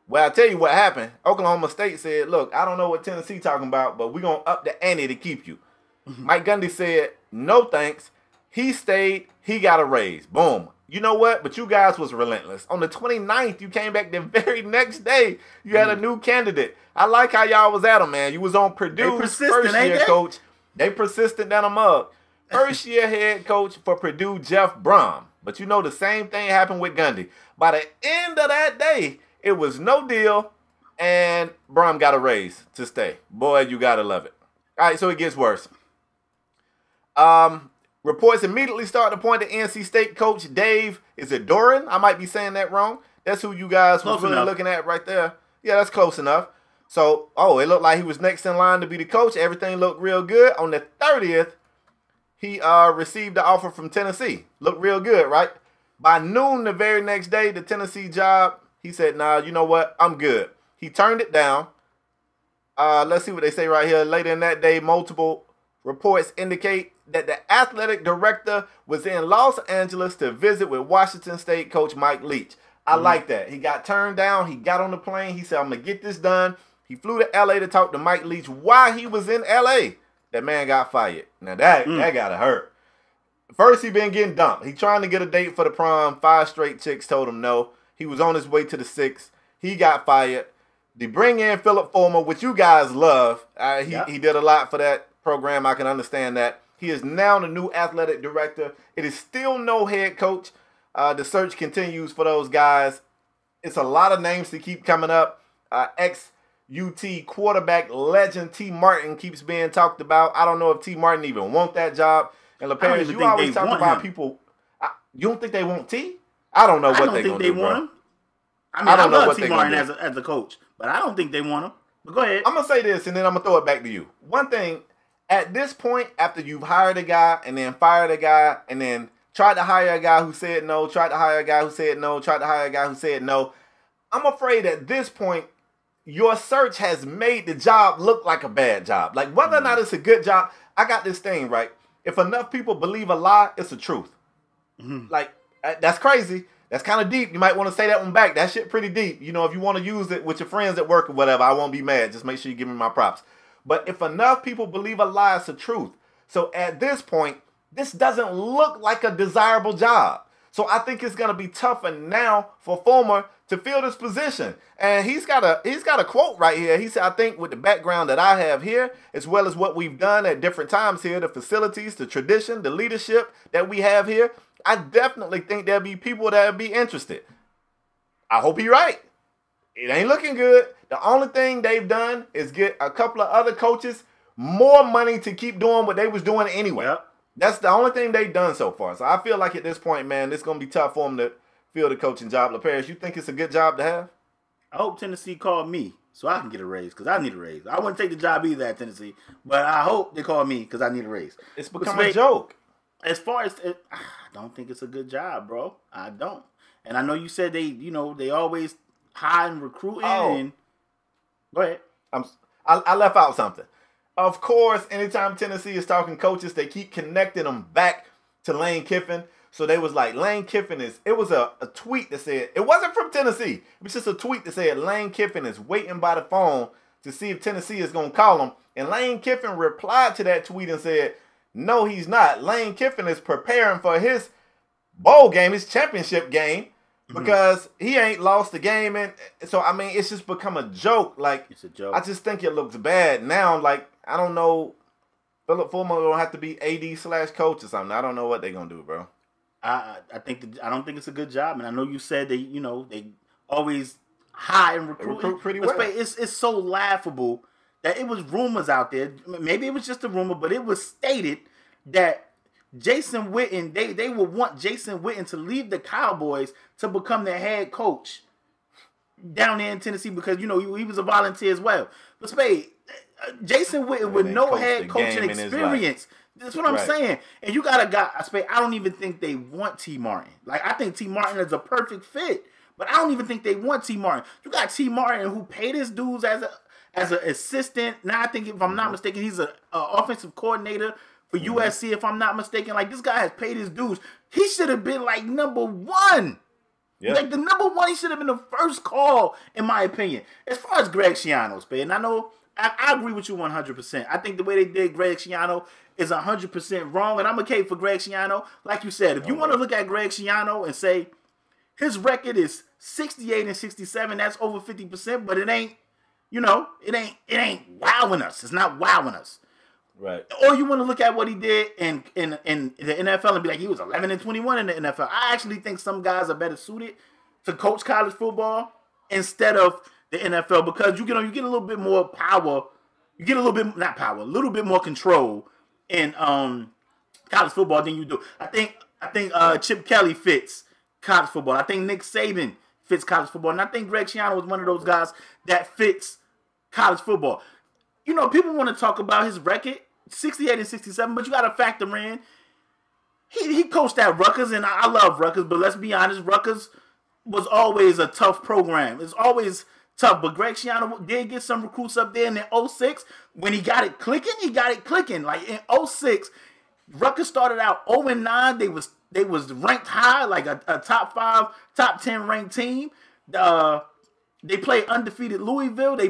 [SPEAKER 1] Well, I'll tell you what happened. Oklahoma State said, look, I don't know what Tennessee talking about, but we're going to up the ante to keep you. Mike Gundy said, no thanks. He stayed. He got a raise. Boom. You know what? But you guys was relentless. On the 29th, you came back the very next day. You had a new candidate. I like how y'all was at him, man. You was on Purdue's first-year coach. They persistent than a mug. First-year head coach for Purdue, Jeff Brom. But you know the same thing happened with Gundy. By the end of that day, it was no deal, and Brom got a raise to stay. Boy, you got to love it. All right, so it gets worse. Reports immediately start to point to NC State coach Dave. Is it Doran? I might be saying that wrong. That's who you guys was really looking at right there. Yeah, that's close enough. So, it looked like he was next in line to be the coach. Everything looked real good. On the 30th, he received the offer from Tennessee. Looked real good, right? By noon the very next day, the Tennessee job, he said, nah, you know what? I'm good. He turned it down. Let's see what they say right here. Later in that day, multiple reports indicate that the athletic director was in Los Angeles to visit with Washington State coach Mike Leach. I like that. He got turned down. He got on the plane. He said, I'm going to get this done. He flew to L.A. to talk to Mike Leach while he was in L.A. That man got fired. Now, that got to hurt. First, he been getting dumped. He trying to get a date for the prom. 5 straight chicks told him no. He was on his way to the 6th. He got fired. They bring in Philip Fulmer, which you guys love. He did a lot for that program. I can understand that. He is now the new athletic director. It is still no head coach. The search continues for those guys. It's a lot of names to keep coming up. Ex-UT quarterback legend T. Martin keeps being talked about. I don't know if T. Martin even want that job. And LePage, you always talk about people. You don't think they want T? I don't know what they're going to do, bro.
[SPEAKER 3] Him. I don't know what T. Martin as a coach, but I don't think they want him. But go ahead.
[SPEAKER 1] I'm going to say this, and then I'm going to throw it back to you. One thing, at this point, after you've hired a guy and then fired a guy and then tried to hire a guy who said no, tried to hire a guy who said no, tried to hire a guy who said no, I'm afraid at this point, your search has made the job look like a bad job. Like, whether or not it's a good job, I got this thing, right? If enough people believe a lie, it's the truth. Like, that's crazy. That's kind of deep. You might want to say that one back. That shit pretty deep. You know, if you want to use it with your friends at work or whatever, I won't be mad. Just make sure you give me my props. But if enough people believe a lie, it's the truth. So at this point, this doesn't look like a desirable job. So I think it's going to be tougher now for Fulmer to fill this position. And he's got a quote right here. He said, I think with the background that I have here, as well as what we've done at different times here, the facilities, the tradition, the leadership that we have here, I definitely think there'll be people that'll be interested. I hope he's right. It ain't looking good. The only thing they've done is get a couple of other coaches more money to keep doing what they was doing anyway. Yep. That's the only thing they've done so far. So I feel like at this point, man, it's going to be tough for them to fill the coaching job. LaParis, you think it's a good job to have?
[SPEAKER 3] I hope Tennessee called me so I can get a raise because I need a raise. I wouldn't take the job either at Tennessee, but I hope they call me because I need a raise.
[SPEAKER 1] It's become a joke.
[SPEAKER 3] As far as I don't think it's a good job, bro. I don't. And I know you said they always high in recruiting. And go ahead.
[SPEAKER 1] I left out something. Of course, anytime Tennessee is talking coaches, they keep connecting them back to Lane Kiffin. So they was like, Lane Kiffin it was a tweet that said, it wasn't from Tennessee. It was just a tweet that said, Lane Kiffin is waiting by the phone to see if Tennessee is going to call him. And Lane Kiffin replied to that tweet and said, no, he's not. Lane Kiffin is preparing for his bowl game, his championship game, because he ain't lost the game. And so, I mean, it's just become a joke. Like,
[SPEAKER 3] it's a joke.
[SPEAKER 1] I just think it looks bad now. Like, I don't know. Philip Fulmer will have to be AD/coach or something. I don't know what they're going to do, bro.
[SPEAKER 3] I don't think it's a good job. And I know you said they always high in recruiting.
[SPEAKER 1] Recruit pretty well.
[SPEAKER 3] It's so laughable that it was rumors out there. Maybe it was just a rumor, but it was stated that Jason Witten, they would want Jason Witten to leave the Cowboys to become their head coach down there in Tennessee because, he was a volunteer as well. But Spade, Jason Witten with no head coaching experience. That's what I'm saying. And you got a guy, Spade, I don't even think they want T. Martin. Like, I think T. Martin is a perfect fit. But I don't even think they want T. Martin. You got T. Martin who paid his dues as an assistant. Now I think, if I'm not mistaken, he's an offensive coordinator for USC, if I'm not mistaken. Like, this guy has paid his dues. He should have been, like, number one.
[SPEAKER 1] Yeah.
[SPEAKER 3] Like the number one, he should have been the first call, in my opinion. As far as Greg Schiano, Spade, and I know I agree with you 100%. I think the way they did Greg Schiano is 100% wrong, and I'm okay for Greg Schiano. Like you said, if you want to look at Greg Schiano and say his record is 68 and 67, that's over 50%, but it ain't, it ain't wowing us. It's not wowing us.
[SPEAKER 1] Right.
[SPEAKER 3] Or you want to look at what he did in the NFL and be like, he was 11 and 21 in the NFL. I actually think some guys are better suited to coach college football instead of the NFL because you get a little bit more power. You get a little bit more control in college football than you do. I think Chip Kelly fits college football. I think Nick Saban fits college football, and I think Greg Schiano was one of those guys that fits college football. People want to talk about his record, 68 and 67, but you got to factor in, he coached at Rutgers, and I love Rutgers, but let's be honest, Rutgers was always a tough program. It's always tough, but Greg Schiano did get some recruits up there, and in 2006, when he got it clicking. Like in 2006, Rutgers started out 0-9. They was ranked high, like a top 5, top 10 ranked team. They played undefeated Louisville. They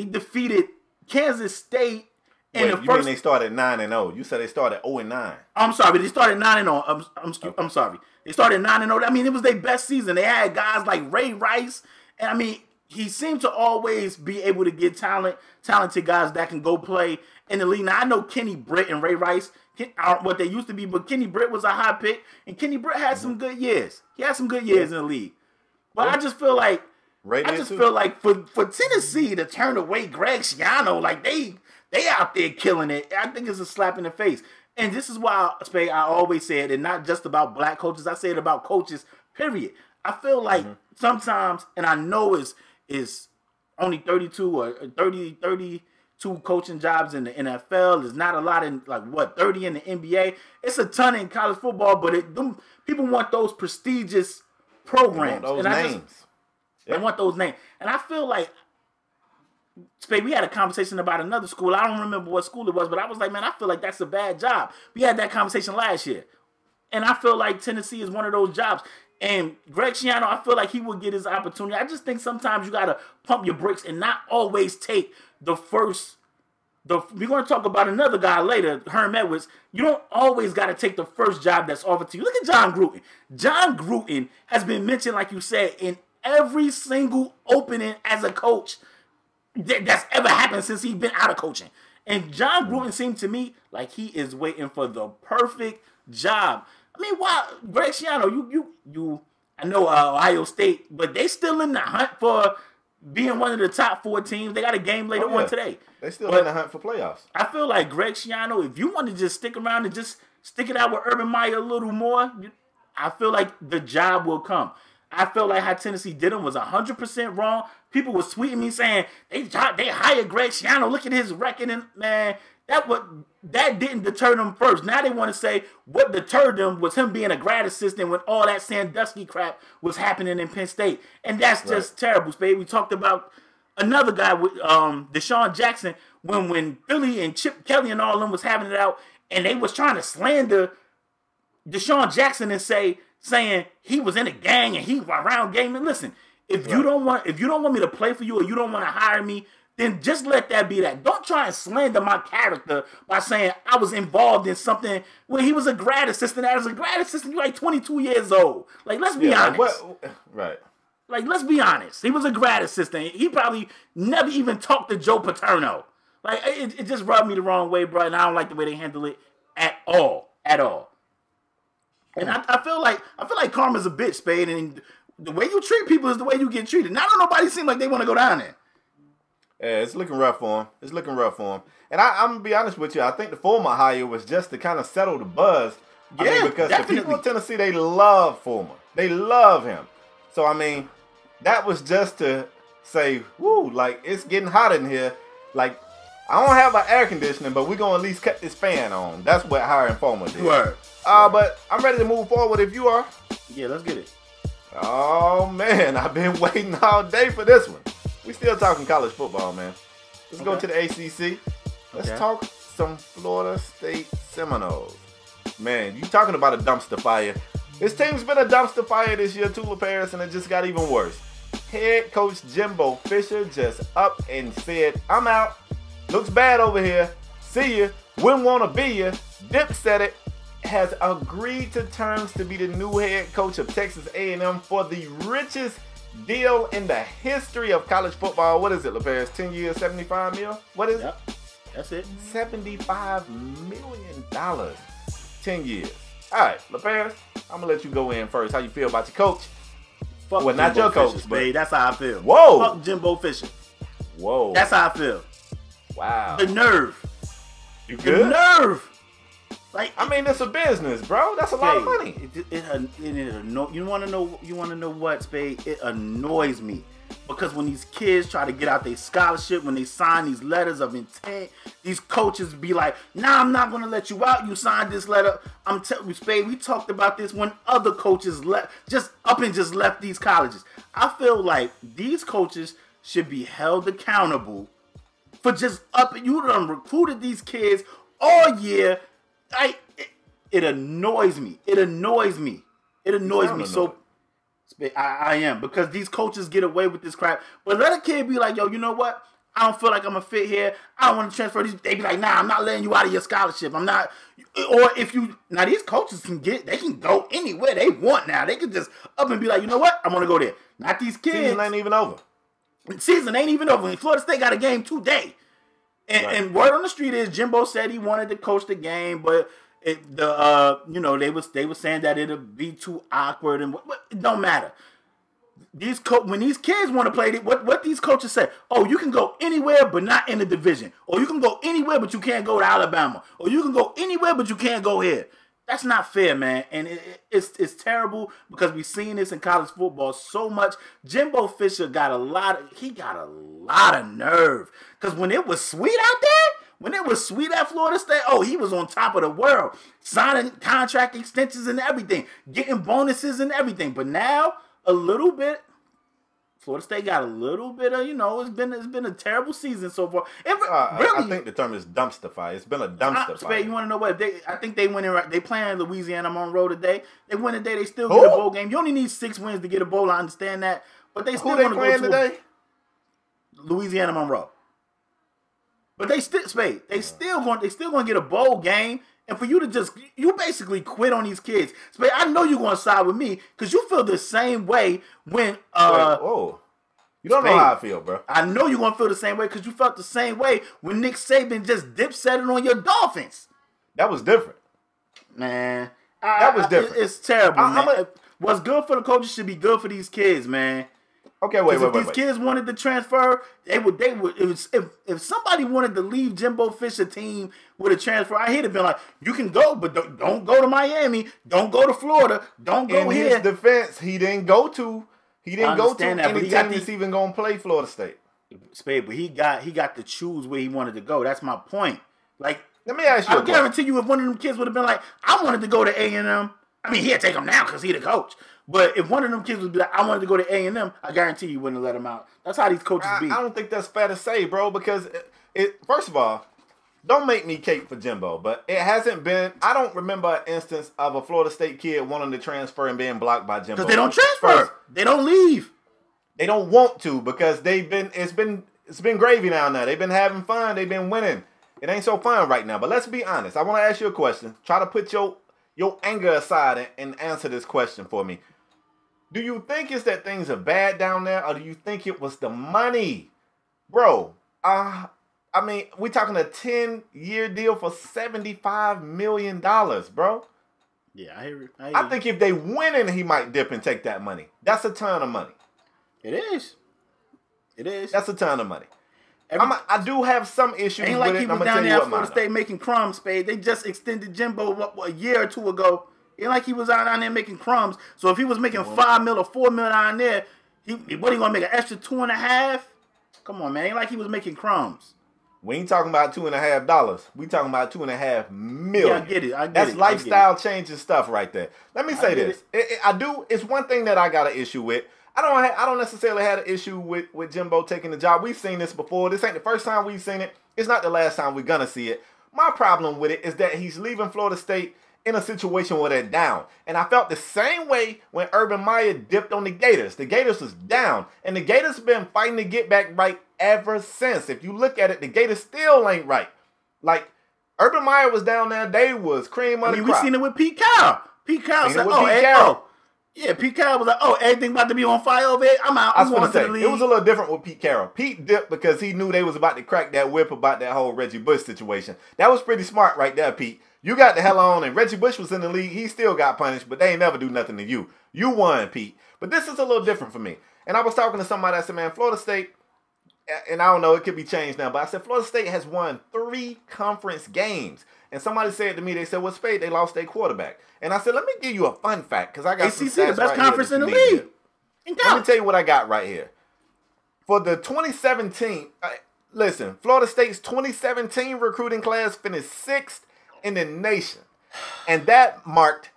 [SPEAKER 3] defeated Kansas State.
[SPEAKER 1] You mean they started 9-0? You said they started 0-9.
[SPEAKER 3] I'm sorry, they started 9-0. I'm sorry. They started 9-0. I mean, it was their best season. They had guys like Ray Rice, and I mean, he seemed to always be able to get talented guys that can go play in the league. Now I know Kenny Britt and Ray Rice aren't what they used to be, but Kenny Britt was a high pick, and Kenny Britt had some good years. He had some good years in the league, but I just feel like. For Tennessee to turn away Greg Schiano, like they out there killing it, I think it's a slap in the face. And this is why, Spade, I always say it, and not just about black coaches, I say it about coaches, period. I feel like sometimes, and I know it's only 32 or 32 coaching jobs in the NFL. There's not a lot in, 30 in the NBA. It's a ton in college football, but people want those prestigious programs.
[SPEAKER 1] Those names.
[SPEAKER 3] I want those names. And I feel like, Spade, we had a conversation about another school. I don't remember what school it was, but I was like, man, I feel like that's a bad job. We had that conversation last year. And I feel like Tennessee is one of those jobs. And Greg Schiano, I feel like he will get his opportunity. I just think sometimes you got to pump your brakes and not always take the first. We're going to talk about another guy later, Herm Edwards. You don't always got to take the first job that's offered to you. Look at John Gruden. John Gruden has been mentioned, like you said, in every single opening as a coach that's ever happened since he's been out of coaching. And John Gruden seemed to me like he is waiting for the perfect job. I mean, why, Greg Schiano, you I know Ohio State, but they still in the hunt for being one of the top 4 teams. They got a game later on today.
[SPEAKER 1] They still in the hunt for playoffs.
[SPEAKER 3] I feel like Greg Schiano, if you want to just stick around and just stick it out with Urban Meyer a little more, I feel like the job will come. I felt like how Tennessee did him was 100% wrong. People were tweeting me saying they hired Greg Schiano. Look at his record, and man, that didn't deter them first. Now they want to say what deterred them was him being a grad assistant when all that Sandusky crap was happening in Penn State, and that's just terrible, Spade. We talked about another guy with Deshaun Jackson when Philly and Chip Kelly and all of them was having it out, and they was trying to slander Deshaun Jackson and saying he was in a gang and he was around gaming. Listen, if you don't want me to play for you or you don't want to hire me, then just let that be that. Don't try and slander my character by saying I was involved in something when he was a grad assistant. As a grad assistant, you're like 22 years old. Like, let's be honest. Like, let's be honest. He was a grad assistant. He probably never even talked to Joe Paterno. Like, it just rubbed me the wrong way, bro, and I don't like the way they handle it at all. And I feel like karma's a bitch, Spade, and the way you treat people is the way you get treated. Now, don't nobody seem like they want to go down there.
[SPEAKER 1] Yeah, it's looking rough for him. And I'm going to be honest with you. I think the former hire was just to kind of settle the buzz. Because definitely. The people in Tennessee, they love Fulmer. They love him. So, I mean, that was just to say, woo, like, it's getting hot in here. Like, I don't have an air conditioning, but we're going to at least cut this fan on. That's what hiring Fulmer did.
[SPEAKER 3] Word.
[SPEAKER 1] But I'm ready to move forward if you are.
[SPEAKER 3] Yeah, let's get it.
[SPEAKER 1] Oh, man, I've been waiting all day for this one. We still talking college football, man. Let's go to the ACC. Let's talk some Florida State Seminoles. Man, you talking about a dumpster fire. His team's been a dumpster fire this year too, LaParis, and it just got even worse. Head coach Jimbo Fisher just up and said, I'm out. Looks bad over here. See ya. Wouldn't want to be ya. Dip said it. Has agreed to terms to be the new head coach of Texas A&M for the richest deal in the history of college football. What is it, LaParis? 10 years, 75 mil? What is it?
[SPEAKER 3] That's it.
[SPEAKER 1] $75 million. 10 years. All right, LaParis, I'm going to let you go in first. How you feel about your coach?
[SPEAKER 3] Fuck
[SPEAKER 1] well, not your coach,
[SPEAKER 3] Fisher,
[SPEAKER 1] but
[SPEAKER 3] that's how I feel.
[SPEAKER 1] Whoa.
[SPEAKER 3] Fuck Jimbo Fisher.
[SPEAKER 1] Whoa.
[SPEAKER 3] That's how I feel.
[SPEAKER 1] Wow.
[SPEAKER 3] The nerve.
[SPEAKER 1] You good?
[SPEAKER 3] The nerve. Like,
[SPEAKER 1] I mean, it's a business, bro. That's a lot of money.
[SPEAKER 3] You want to know what, Spade? It annoys me because when these kids try to get out their scholarship, when they sign these letters of intent, these coaches be like, "Nah, I'm not gonna let you out. You signed this letter." I'm telling you, Spade. We talked about this when other coaches left these colleges. I feel like these coaches should be held accountable for just you done recruited these kids all year. It annoys me. It annoys me. So I am, because these coaches get away with this crap. But let a kid be like, yo, you know what? I don't feel like I'm a fit here. I don't want to transfer these. They be like, nah, I'm not letting you out of your scholarship. I'm not. Or if you now, these coaches can go anywhere they want now. They can just up and be like, you know what? I'm gonna go there. Not these kids.
[SPEAKER 1] Season ain't even over.
[SPEAKER 3] Season ain't even over. Florida State got a game today. And word on the street is Jimbo said he wanted to coach the game, but they were saying that it'll be too awkward, and it don't matter. When these kids want to play, what these coaches say? Oh, you can go anywhere but not in the division, or you can go anywhere but you can't go to Alabama, or you can go anywhere but you can't go here. That's not fair, man, and it's terrible because we've seen this in college football so much. Jimbo Fisher got a lot of nerve, because when it was sweet out there, when it was sweet at Florida State, oh, he was on top of the world, signing contract extensions and everything, getting bonuses and everything. But now a little bit, Florida State got a little bit of, it's been a terrible season so far.
[SPEAKER 1] I think the term is dumpster fire. It's been a dumpster fire.
[SPEAKER 3] You want to know what? I think they went in. They playing Louisiana Monroe today. They win today. They still get a bowl game. You only need 6 wins to get a bowl. I understand that, but they still want to go to
[SPEAKER 1] today.
[SPEAKER 3] Louisiana Monroe. But they still going to get a bowl game. And for you to you basically quit on these kids. Spade, I know you're going to side with me because you feel the same way when...
[SPEAKER 1] You don't know how I feel, bro.
[SPEAKER 3] I know you're going to feel the same way because you felt the same way when Nick Saban just dipsetted on your Dolphins.
[SPEAKER 1] That was different.
[SPEAKER 3] Man.
[SPEAKER 1] That was different.
[SPEAKER 3] It's terrible, man. What's good for the coaches should be good for these kids, man.
[SPEAKER 1] Okay, wait.
[SPEAKER 3] If these kids wanted to transfer, they would. If somebody wanted to leave Jimbo Fisher team with a transfer, I hear it been like, you can go, but don't go to Miami, don't go to Florida, don't go here.
[SPEAKER 1] In his defense, he didn't go to any team that's even gonna play Florida State.
[SPEAKER 3] Spade, but he got to choose where he wanted to go. That's my point. Like,
[SPEAKER 1] let me ask you.
[SPEAKER 3] I guarantee you, if one of them kids would have been like, I wanted to go to A&M. I mean, he'd take him now because he's the coach. But if one of them kids would be like, I wanted to go to A&M, I guarantee you wouldn't have let him out. That's how these coaches be.
[SPEAKER 1] I don't think that's fair to say, bro, because first of all, don't make me cape for Jimbo, but it hasn't been, I don't remember an instance of a Florida State kid wanting to transfer and being blocked by Jimbo.
[SPEAKER 3] Because they don't transfer. They don't leave.
[SPEAKER 1] They don't want to because it's been gravy down there. They've been having fun. They've been winning. It ain't so fun right now. But let's be honest. I want to ask you a question. Try to put your anger aside and answer this question for me. Do you think it's that things are bad down there, or do you think it was the money? Bro, I mean, we're talking a 10-year deal for $75 million, bro.
[SPEAKER 3] Yeah, I hear
[SPEAKER 1] I think if they win it, he might dip and take that money. That's a ton of money.
[SPEAKER 3] It is.
[SPEAKER 1] That's a ton of money. I do have some issues
[SPEAKER 3] ain't
[SPEAKER 1] with
[SPEAKER 3] like
[SPEAKER 1] it.
[SPEAKER 3] he was down there at Florida State making crumbs, Spade. They just extended Jimbo a year or two ago. Ain't like he was out down there making crumbs. So if he was making $5 million or $4 million down there, he gonna make an extra $2.5? Come on, man. Ain't like he was making crumbs.
[SPEAKER 1] We ain't talking about $2.5. We talking about $2.5 million.
[SPEAKER 3] Yeah, I get it.
[SPEAKER 1] That's lifestyle changing stuff right there. Let me say this. It's one thing that I got an issue with. I don't necessarily have an issue with Jimbo taking the job. We've seen this before. This ain't the first time we've seen it. It's not the last time we're gonna see it. My problem with it is that he's leaving Florida State in a situation where they're down. And I felt the same way when Urban Meyer dipped on the Gators. The Gators was down, and the Gators have been fighting to get back right ever since. If you look at it, the Gators still ain't right. Like, Urban Meyer was down there, they was cream of the crop.
[SPEAKER 3] We seen it with Pete Carroll. Pete Carroll said, Pete Carroll was like, everything about to be on fire over here. I'm out.
[SPEAKER 1] I was going to say, it was a little different with Pete Carroll. Pete dipped because he knew they was about to crack that whip about that whole Reggie Bush situation. That was pretty smart right there, Pete. You got the hell on, and Reggie Bush was in the league. He still got punished, but they ain't never do nothing to you. You won, Pete. But this is a little different for me. And I was talking to somebody that said, man, Florida State, and I don't know, it could be changed now, but I said, Florida State has won 3 conference games. And somebody said to me, they said, well, Spade, they lost their quarterback. And I said, let me give you a fun fact, because I got some stats
[SPEAKER 3] the best
[SPEAKER 1] right
[SPEAKER 3] conference
[SPEAKER 1] here
[SPEAKER 3] in the league.
[SPEAKER 1] Let me tell you what I got right here. For the 2017, listen, Florida State's 2017 recruiting class finished 6th in the nation. And that marked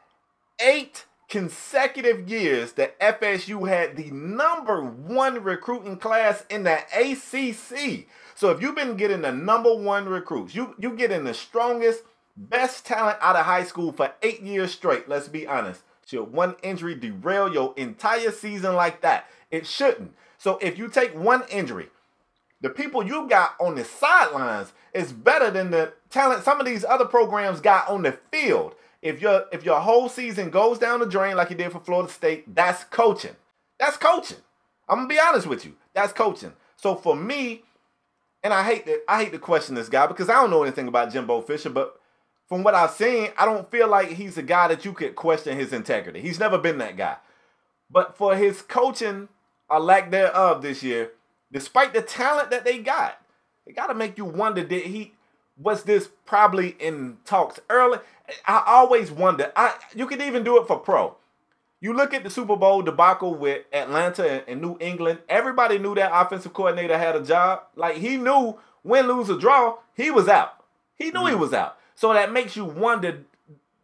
[SPEAKER 1] 8 consecutive years that FSU had the #1 recruiting class in the ACC. So if you've been getting the #1 recruits, you getting the strongest, best talent out of high school for 8 years straight, let's be honest. Should one injury derail your entire season like that? It shouldn't. So if you take one injury, the people you got on the sidelines is better than the talent some of these other programs got on the field. If your whole season goes down the drain like you did for Florida State, that's coaching. That's coaching. I'm gonna be honest with you. That's coaching. So for me, and I hate to question this guy because I don't know anything about Jimbo Fisher, but from what I've seen, I don't feel like he's a guy that you could question his integrity. He's never been that guy. But for his coaching or lack thereof this year, despite the talent that they got to make you wonder, was this probably in talks early? I always wonder. You could even do it for pro. You look at the Super Bowl debacle with Atlanta and New England. Everybody knew that offensive coordinator had a job. Like, he knew win, lose, or draw, he was out. He knew he was out. So that makes you wonder,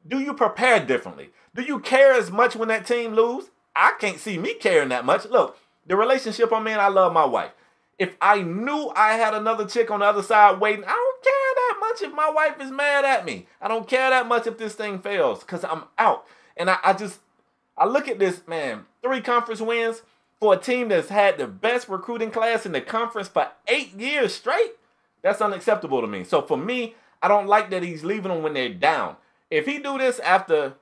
[SPEAKER 1] do you prepare differently? Do you care as much when that team lose? I can't see me caring that much. Look, the relationship I'm in, I love my wife. If I knew I had another chick on the other side waiting, I don't care that much if my wife is mad at me. I don't care that much if this thing fails because I'm out. And I look at this, man, 3 conference wins for a team that's had the best recruiting class in the conference for 8 years straight. That's unacceptable to me. So for me, I don't like that he's leaving them when they're down. If he do this after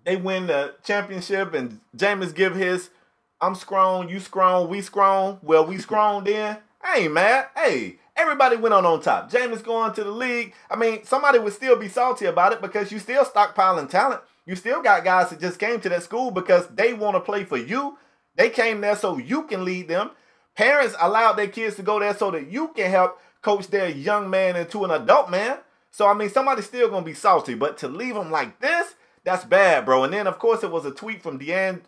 [SPEAKER 1] they win the championship and Jameis give his, I'm scrown, you scrown, we scrown, well, we scrown then, I ain't mad. Hey, everybody went on top. Jameis going to the league. I mean, somebody would still be salty about it because you still stockpiling talent. You still got guys that just came to that school because they want to play for you. They came there so you can lead them. Parents allowed their kids to go there so that you can help coach their young man into an adult man. So, I mean, somebody's still going to be salty. But to leave them like this, that's bad, bro. And then, of course, it was a tweet from I'm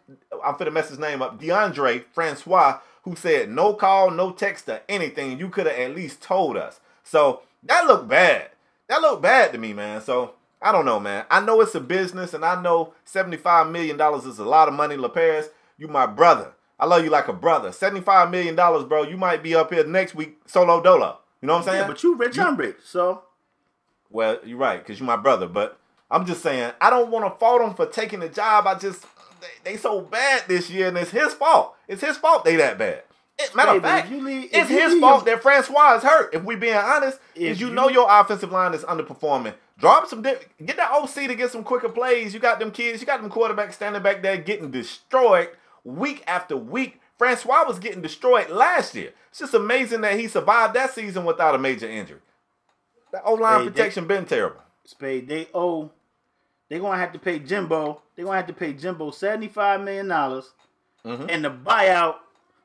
[SPEAKER 1] finna mess his name up, DeAndre Francois, who said, no call, no text or anything. You could have at least told us. So, that looked bad. That looked bad to me, man. So, I don't know, man. I know it's a business, and I know $75 million is a lot of money. LaParis, you my brother. I love you like a brother. $75 million, bro. You might be up here next week solo dolo. You know what I'm saying?
[SPEAKER 3] Yeah, but you rich, I'm rich, so.
[SPEAKER 1] Well, you're right, because you're my brother. But I'm just saying, I don't want to fault him for taking the job. They so bad this year, and it's his fault. It's his fault they that bad. Matter of fact, it's his fault that Francois is hurt. If we being honest, is you know your offensive line is underperforming. Drop some, get that OC to get some quicker plays. You got them kids, you got them quarterbacks standing back there getting destroyed week after week. Francois was getting destroyed last year. It's just amazing that he survived that season without a major injury. That O-line protection been terrible.
[SPEAKER 3] Spade, they're going to have to pay Jimbo. They're going to have to pay Jimbo $75 million. Mm-hmm. And the buyout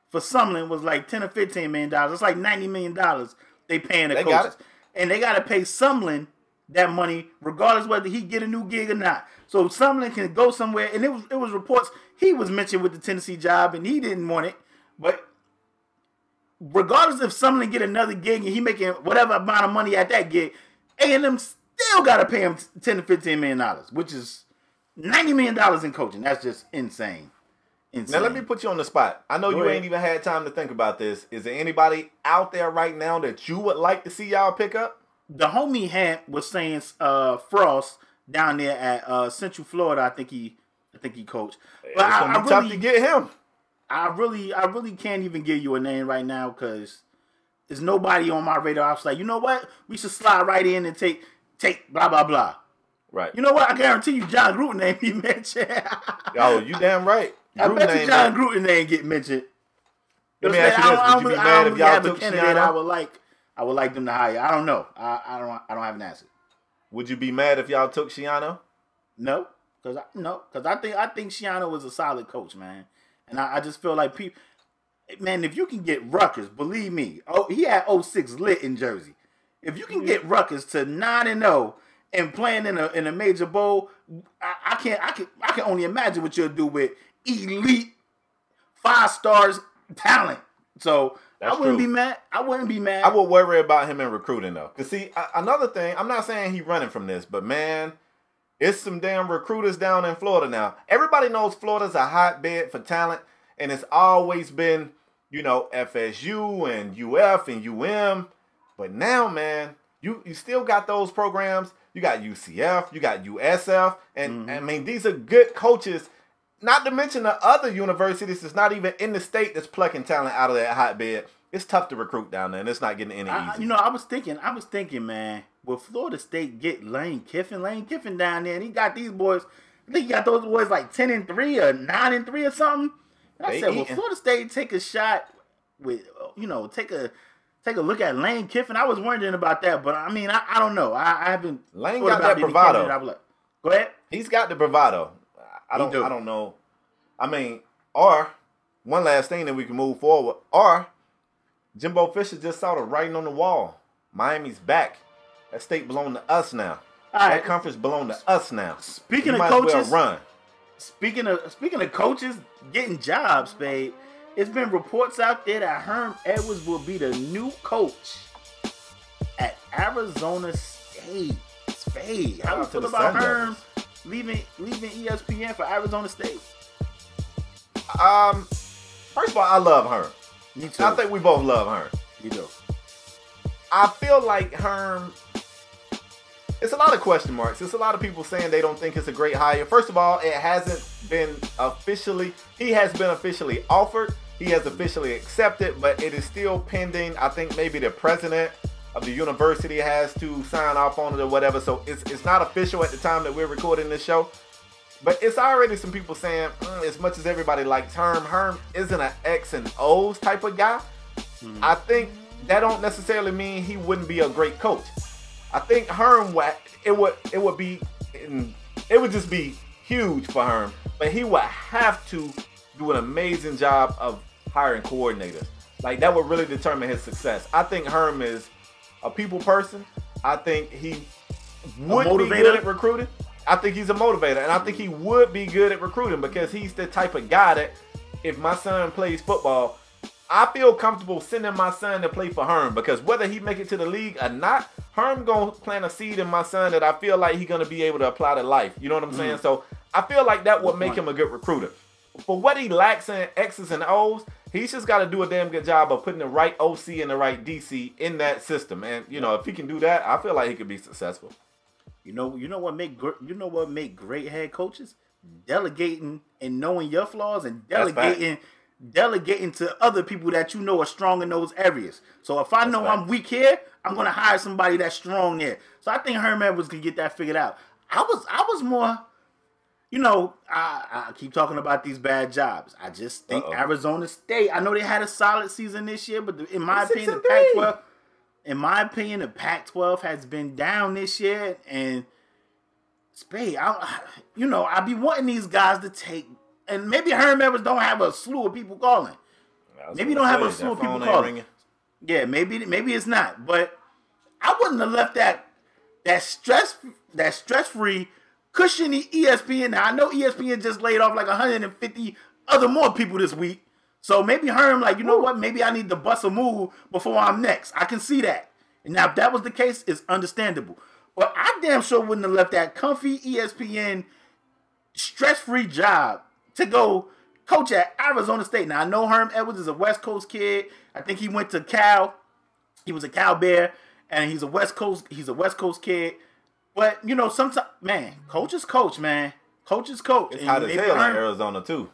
[SPEAKER 3] for Sumlin was like $10 or $15 million. It's like $90 million they paying the coaches. And they got to pay Sumlin that money regardless whether he get a new gig or not. So Sumlin can go somewhere. And it was reports he was mentioned with the Tennessee job and he didn't want it. But regardless if Sumlin get another gig and he making whatever amount of money at that gig, A&M still got to pay him $10 to $15 million, which is $90 million in coaching. That's just insane.
[SPEAKER 1] Now, let me put you on the spot. I know you ain't even had time to think about this. Is there anybody out there right now that you would like to see y'all pick up?
[SPEAKER 3] The homie Hamp was saying Frost down there at Central Florida. I think he coached.
[SPEAKER 1] But it's gonna be tough to get him.
[SPEAKER 3] I really can't even give you a name right now because there's nobody on my radar. I was like, you know what? We should slide right in and take blah blah blah.
[SPEAKER 1] Right.
[SPEAKER 3] You know what? I guarantee you, John Gruden name be mentioned.
[SPEAKER 1] Oh, you damn right.
[SPEAKER 3] I bet you John Gruden name get mentioned.
[SPEAKER 1] Let me ask you this: would you be mad if y'all took Schiano?
[SPEAKER 3] I would like them to hire. I don't know. I don't have an answer.
[SPEAKER 1] Would you be mad if y'all took Schiano?
[SPEAKER 3] No, because I think Schiano was a solid coach, man, and I just feel like people, man, if you can get Rutgers, believe me, he had 06 lit in Jersey. If you can get Rutgers to 9-0 and playing in a major bowl, I can only imagine what you'll do with elite 5 stars talent. So I wouldn't be mad. I wouldn't be mad.
[SPEAKER 1] I would worry about him in recruiting though. Cause see, another thing, I'm not saying he's running from this, but man, it's some damn recruiters down in Florida now. Everybody knows Florida's a hotbed for talent, and it's always been, you know, FSU and UF and UM. But now, man, you still got those programs. You got UCF, you got USF, and I mean, these are good coaches. Not to mention the other universities that's not even in the state that's plucking talent out of that hotbed. It's tough to recruit down there, and it's not getting any easier.
[SPEAKER 3] You know, I was thinking, man, will Florida State get Lane Kiffin down there, and he got these boys. I think he got those boys like 10-3 or 9-3 or something. And I said, will Florida State take a shot with, you know, take a look at Lane Kiffin? I was wondering about that, but I mean, I don't know. I haven't.
[SPEAKER 1] Lane got that bravado.
[SPEAKER 3] Like, go ahead.
[SPEAKER 1] He's got the bravado. I don't know. I mean, or one last thing that we can move forward. Or Jimbo Fisher just saw the writing on the wall. Miami's back. That state belongs to us now. That conference belongs to us now.
[SPEAKER 3] Speaking of coaches, Speaking of coaches getting jobs, Spade, it's been reports out there that Herm Edwards will be the new coach at Arizona State. Spade, how do you feel about Herm leaving ESPN for Arizona State?
[SPEAKER 1] First of all, I love Herm.
[SPEAKER 3] Me too.
[SPEAKER 1] I think we both love Herm.
[SPEAKER 3] You do.
[SPEAKER 1] I feel like Herm, it's a lot of question marks. It's a lot of people saying they don't think it's a great hire. First of all, it hasn't been officially, he has been officially offered. He has officially accepted, but it is still pending. I think maybe the president of the university has to sign off on it or whatever. So it's not official at the time that we're recording this show. But it's already some people saying, as much as everybody likes Herm isn't an X and O's type of guy. I think that don't necessarily mean he wouldn't be a great coach. I think Herm, it would just be huge for Herm, but he would have to do an amazing job of hiring coordinators. Like, that would really determine his success. I think Herm is a people person. I think he would be good at recruiting. I think he's a motivator, and I think he would be good at recruiting because he's the type of guy that if my son plays football, I feel comfortable sending my son to play for Herm, because whether he make it to the league or not, Herm gonna plant a seed in my son that I feel like he's gonna be able to apply to life. You know what I'm saying? So I feel like that would make him a good recruiter. For what he lacks in X's and O's, he's just got to do a damn good job of putting the right OC and the right DC in that system. And you know, if he can do that, I feel like he could be successful.
[SPEAKER 3] You know what make great head coaches? Delegating and knowing your flaws, and delegating to other people that you know are strong in those areas. So if I know I'm weak here, I'm gonna hire somebody that's strong there. So I think Herm Edwards can get that figured out. I was more, you know, I keep talking about these bad jobs. I just think Arizona State, I know they had a solid season this year, but in my opinion, the Pac-12 has been down this year. And Spade, I be wanting these guys to take, and maybe Herm Edwards don't have a slew of people calling. Maybe don't have a slew of people calling. Yeah, maybe it's not. But I wouldn't have left that stress-free, cushiony ESPN. Now I know ESPN just laid off like 150 other more people this week. So maybe Herm, like, you know what? Maybe I need to bust a move before I'm next. I can see that. And now if that was the case, it's understandable. But I damn sure wouldn't have left that comfy ESPN stress-free job to go coach at Arizona State. Now I know Herm Edwards is a West Coast kid. I think he went to Cal. He was a Cal Bear, and he's a West Coast kid. But, you know, sometimes, man, coach is coach, man. Coach is coach.
[SPEAKER 1] It's hot as hell in Arizona, too.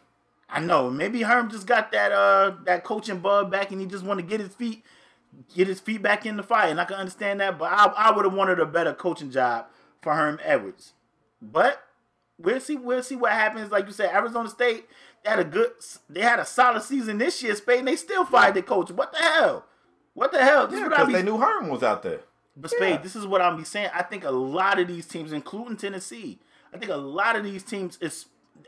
[SPEAKER 3] I know. Maybe Herm just got that coaching bug back, and he just want to get his feet back in the fire. And I can understand that, but I would have wanted a better coaching job for Herm Edwards. But we'll see what happens. Like you said, Arizona State, they had a solid season this year, Spade, and they still fired their coach. What the hell?
[SPEAKER 1] Yeah, because they knew Herm was out there.
[SPEAKER 3] But Spade, this is what I'm be saying. I think a lot of these teams, including Tennessee, I think a lot of these teams'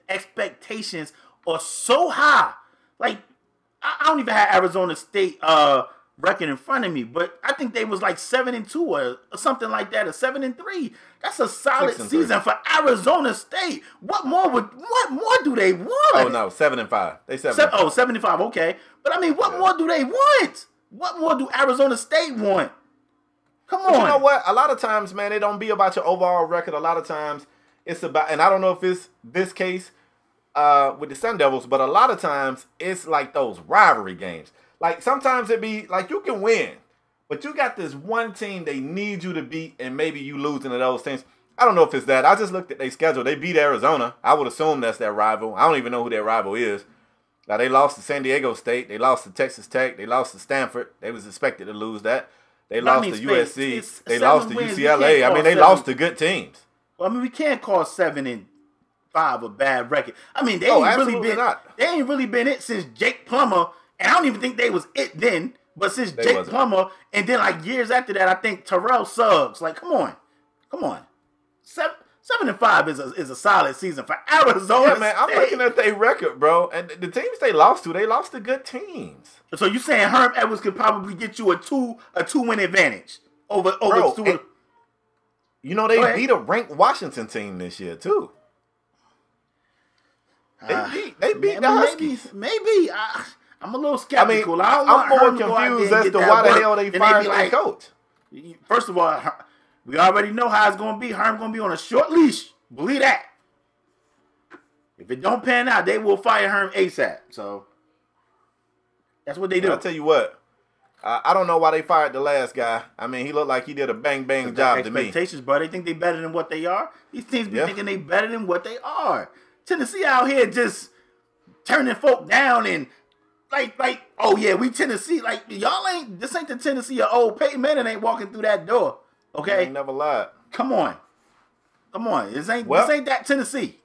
[SPEAKER 3] expectations are so high. Like, I don't even have Arizona State record in front of me, but I think they was like 7-2 or something like that, or 7-3. That's a solid season for Arizona State. What more do they want?
[SPEAKER 1] Oh no, 7-5. They 7.
[SPEAKER 3] 7-5. Okay, but I mean, what more do they want? What more do Arizona State want? Come on.
[SPEAKER 1] But you know what? A lot of times, man, it don't be about your overall record. A lot of times, it's about, and I don't know if it's this case with the Sun Devils, but a lot of times it's like those rivalry games. Like sometimes it be like you can win, but you got this one team they need you to beat, and maybe you losing to those teams. I don't know if it's that. I just looked at their schedule. They beat Arizona. I would assume that's their rival. I don't even know who their rival is. Now they lost to San Diego State. They lost to Texas Tech. They lost to Stanford. They was expected to lose that. They lost to USC. They lost to UCLA. I mean, they lost to good teams.
[SPEAKER 3] Well, I mean, we can't call 7-5 a bad record. I mean, they ain't really been it since Jake Plummer, and I don't even think they was it then. But since Jake Plummer, and then like years after that, I think Terrell Suggs. Like, come on. 7-5 is a solid season for Arizona.
[SPEAKER 1] Yeah, man, I'm looking at their record, bro, and the teams they lost to good teams.
[SPEAKER 3] So you saying Herm Edwards could probably get you a two-win advantage over two?
[SPEAKER 1] You know, they beat a ranked Washington team this year too. They beat the Huskies.
[SPEAKER 3] Maybe. I'm a little skeptical.
[SPEAKER 1] I'm more confused as to why the hell they fired their coach.
[SPEAKER 3] First of all, we already know how it's going to be. Herm's going to be on a short leash. Believe that. If it don't pan out, they will fire Herm ASAP. So that's what they do.
[SPEAKER 1] I'll tell you what. I don't know why they fired the last guy. I mean, he looked like he did a bang job to me.
[SPEAKER 3] Expectations, bro. They think they better than what they are. These teams be thinking they better than what they are. Tennessee out here just turning folk down and like, oh yeah, we Tennessee. Like, y'all ain't, this ain't the Tennessee of old Peyton Manning ain't walking through that door. Okay?
[SPEAKER 1] I ain't never lied.
[SPEAKER 3] Come on. This ain't that Tennessee.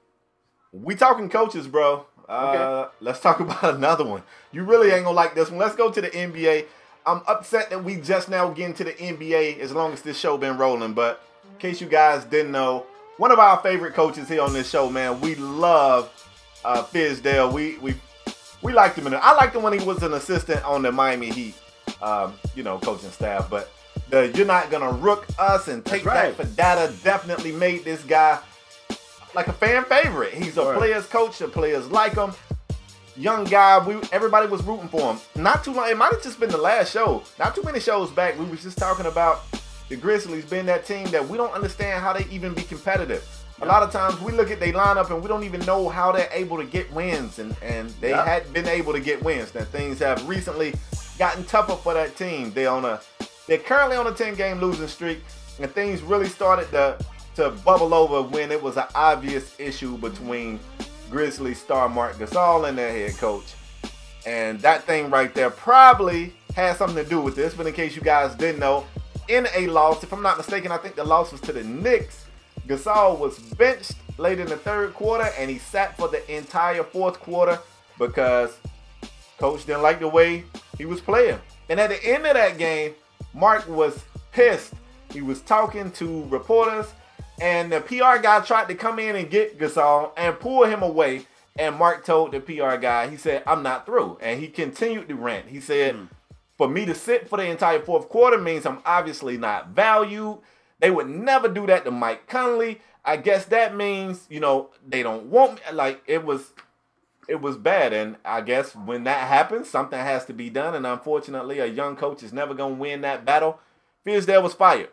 [SPEAKER 1] We talking coaches, bro. Okay. Let's talk about another one. You really ain't gonna like this one. Let's go to the NBA. I'm upset that we just now get into the NBA as long as this show been rolling. But in case you guys didn't know, one of our favorite coaches here on this show, man. We love Fizdale. We liked him. I liked him when he was an assistant on the Miami Heat, coaching staff. But you're not gonna rook us and take that for data. Definitely made this guy like a fan favorite. He's a player's coach. The players like him. Young guy, everybody was rooting for him. Not too long. It might have just been the last show. Not too many shows back, we was just talking about the Grizzlies being that team that we don't understand how they even be competitive. A lot of times we look at their lineup and we don't even know how they're able to get wins, and they hadn't been able to get wins. Now things have recently gotten tougher for that team. They're currently on a 10-game losing streak, and things really started to bubble over when it was an obvious issue between Grizzlies star Marc Gasol and their head coach. And that thing right there probably has something to do with this, but in case you guys didn't know, in a loss, if I'm not mistaken, I think the loss was to the Knicks, Gasol was benched late in the third quarter, and he sat for the entire fourth quarter because coach didn't like the way he was playing. And at the end of that game, Mark was pissed. He was talking to reporters, and the PR guy tried to come in and get Gasol and pull him away. And Mark told the PR guy, he said, "I'm not through." And he continued to rant. He said, for me to sit for the entire fourth quarter means I'm obviously not valued. They would never do that to Mike Conley. I guess that means, they don't want me. Like, it was bad. And I guess when that happens, something has to be done. And unfortunately, a young coach is never going to win that battle. Fizdale was fired.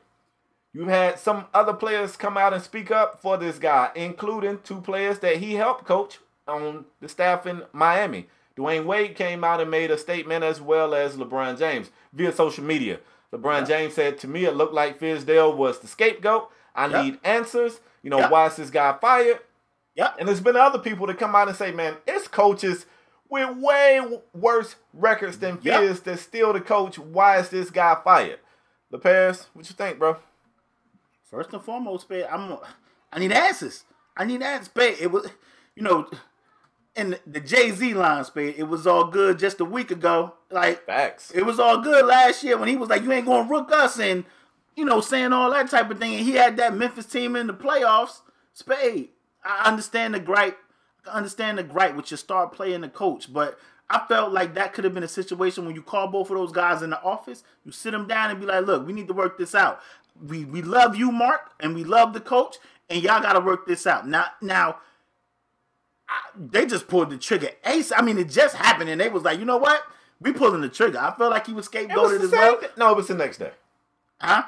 [SPEAKER 1] You've had some other players come out and speak up for this guy, including two players that he helped coach on the staff in Miami. Dwayne Wade came out and made a statement, as well as LeBron James via social media. LeBron James said, "To me, it looked like Fizdale was the scapegoat. I need answers. You know, why is this guy fired?
[SPEAKER 3] Yeah.
[SPEAKER 1] And there's been other people that come out and say, man, it's coaches with way worse records than Fizz that's still the coach. Why is this guy fired? LeParis, what you think, bro?
[SPEAKER 3] First and foremost, Spade, I need answers. I need answers, Spade. It was, you know, in the Jay-Z line, Spade, it was all good just a week ago. Like,
[SPEAKER 1] facts.
[SPEAKER 3] It was all good last year when he was like, you ain't going to rook us and, you know, saying all that type of thing. And he had that Memphis team in the playoffs. Spade, I understand the gripe. With your star player and the coach, but I felt like that could have been a situation when you call both of those guys in the office, you sit them down and be like, look, we need to work this out. We love you, Mark, and we love the coach, and y'all got to work this out. Now, they just pulled the trigger. Ace, I mean, it just happened, and they was like, you know what? We pulling the trigger. I felt like he was scapegoated as well.
[SPEAKER 1] No, it was the next day.
[SPEAKER 3] Huh?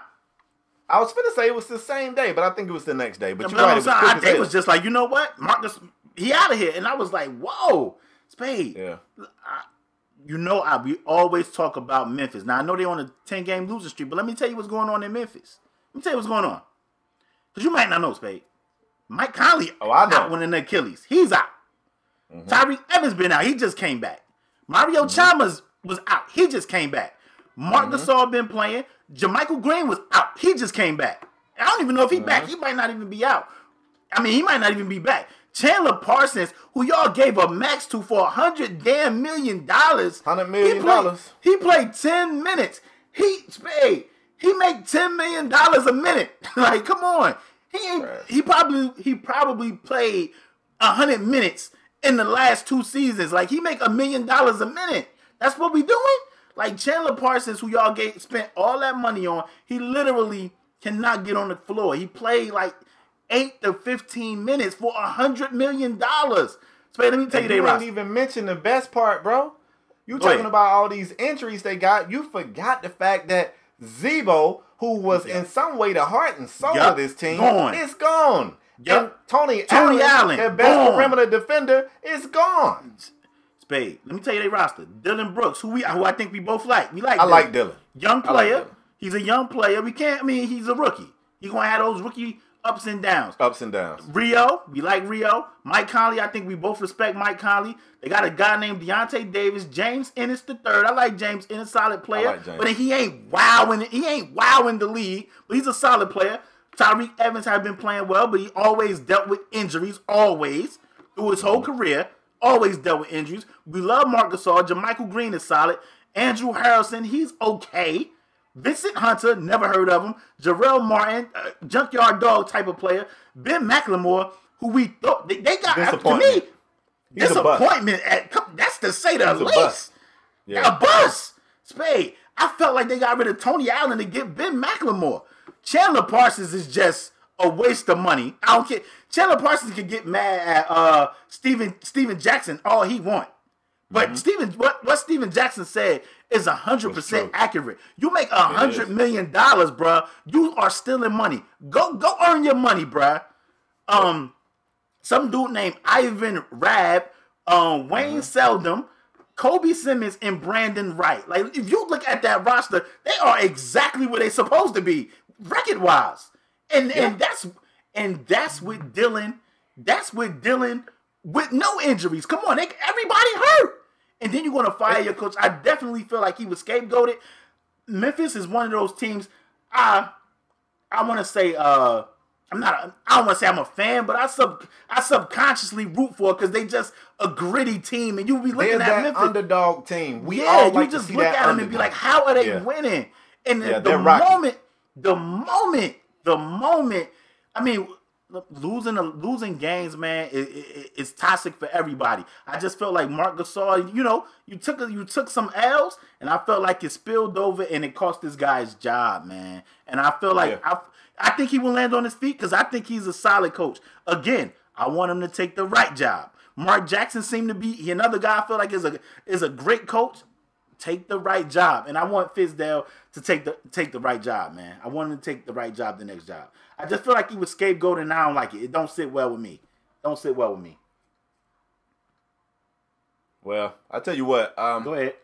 [SPEAKER 1] I was finna say it was the same day, but I think it was the next day. But you're
[SPEAKER 3] right. They was just like, you know what? Marcus, he out of here. And I was like, whoa, Spade.
[SPEAKER 1] Yeah.
[SPEAKER 3] You know, we always talk about Memphis. Now, I know they're on a 10-game losing streak, but let me tell you what's going on in Memphis. Let me tell you what's going on. Because you might not know, Spade. Mike Conley out with an Achilles. He's out. Mm-hmm. Tyreek Evans been out. He just came back. Mario Chalmers was out. He just came back. Marc Gasol been playing. JaMychal Green was out. He just came back. I don't even know if he's back. He might not even be out. I mean, he might not even be back. Chandler Parsons, who y'all gave a max to for $100 million.
[SPEAKER 1] $100 million.
[SPEAKER 3] He played 10 minutes. He make $10 million a minute. Like, come on. He probably played 100 minutes in the last 2 seasons. Like, he make $1 million a minute. That's what we doing? Like, Chandler Parsons, who y'all spent all that money on, he literally cannot get on the floor. He played like 8 to 15 minutes for $100 million. So let me tell you,
[SPEAKER 1] you didn't even mention the best part, bro. You talking about all these injuries they got. You forgot the fact that Zebo, who was in some way the heart and soul of this team, is gone. Yep. And Tony Allen, their best perimeter defender, is gone.
[SPEAKER 3] Spade. Let me tell you their roster. Dylan Brooks, who I think we both like.
[SPEAKER 1] I like Dylan.
[SPEAKER 3] Young player. He's a young player. He's a rookie. He's going to have those rookie ups and downs. Rio, we like Rio. Mike Conley, I think we both respect Mike Conley. They got a guy named Deontay Davis. James Ennis III. I like James Ennis, solid player. But he ain't wowing. He ain't wowing the league. But he's a solid player. Tyreek Evans has been playing well, but he always dealt with injuries. Always. Through his whole career. Always dealt with injuries. We love Marc Gasol. JaMychal Green is solid. Andrew Harrison, he's okay. Vincent Hunter, never heard of him. Jarrell Martin, junkyard dog type of player. Ben McLemore, who we thought they got, to me, disappointment. That's to say the least. A bust. Spade. I felt like they got rid of Tony Allen to get Ben McLemore. Chandler Parsons is just a waste of money. I don't care. Chandler Parsons can get mad at Steven Jackson all he want. But what Steven Jackson said is 100% accurate. You make $100 million, bruh. You are stealing money. Go earn your money, bruh. Some dude named Ivan Rabb, Wayne Seldom, Kobe Simmons, and Brandon Wright. Like, if you look at that roster, they are exactly where they're supposed to be, record-wise. And that's with Dylan. That's with Dylan with no injuries. Come on, everybody hurt. And then you're going to fire your coach. I definitely feel like he was scapegoated. Memphis is one of those teams. I want to say I don't want to say I'm a fan, but I subconsciously root for it because they just a gritty team, and you'll be looking at Memphis
[SPEAKER 1] underdog team. We all like
[SPEAKER 3] just
[SPEAKER 1] to see
[SPEAKER 3] look
[SPEAKER 1] that
[SPEAKER 3] at them and be like, how are they winning? And the moment. I mean, losing games, man, it's toxic for everybody. I just felt like Marc Gasol, you took some L's, and I felt like it spilled over and it cost this guy's job, man. And I feel like I think he will land on his feet because I think he's a solid coach. Again, I want him to take the right job. Mark Jackson seemed to be another guy I feel like is a great coach. Take the right job. And I want Fizdale to take the right job, man. I want him to take the right job, the next job. I just feel like he was scapegoated and I don't like it. It don't sit well with me.
[SPEAKER 1] Well, I tell you what.
[SPEAKER 3] Go ahead.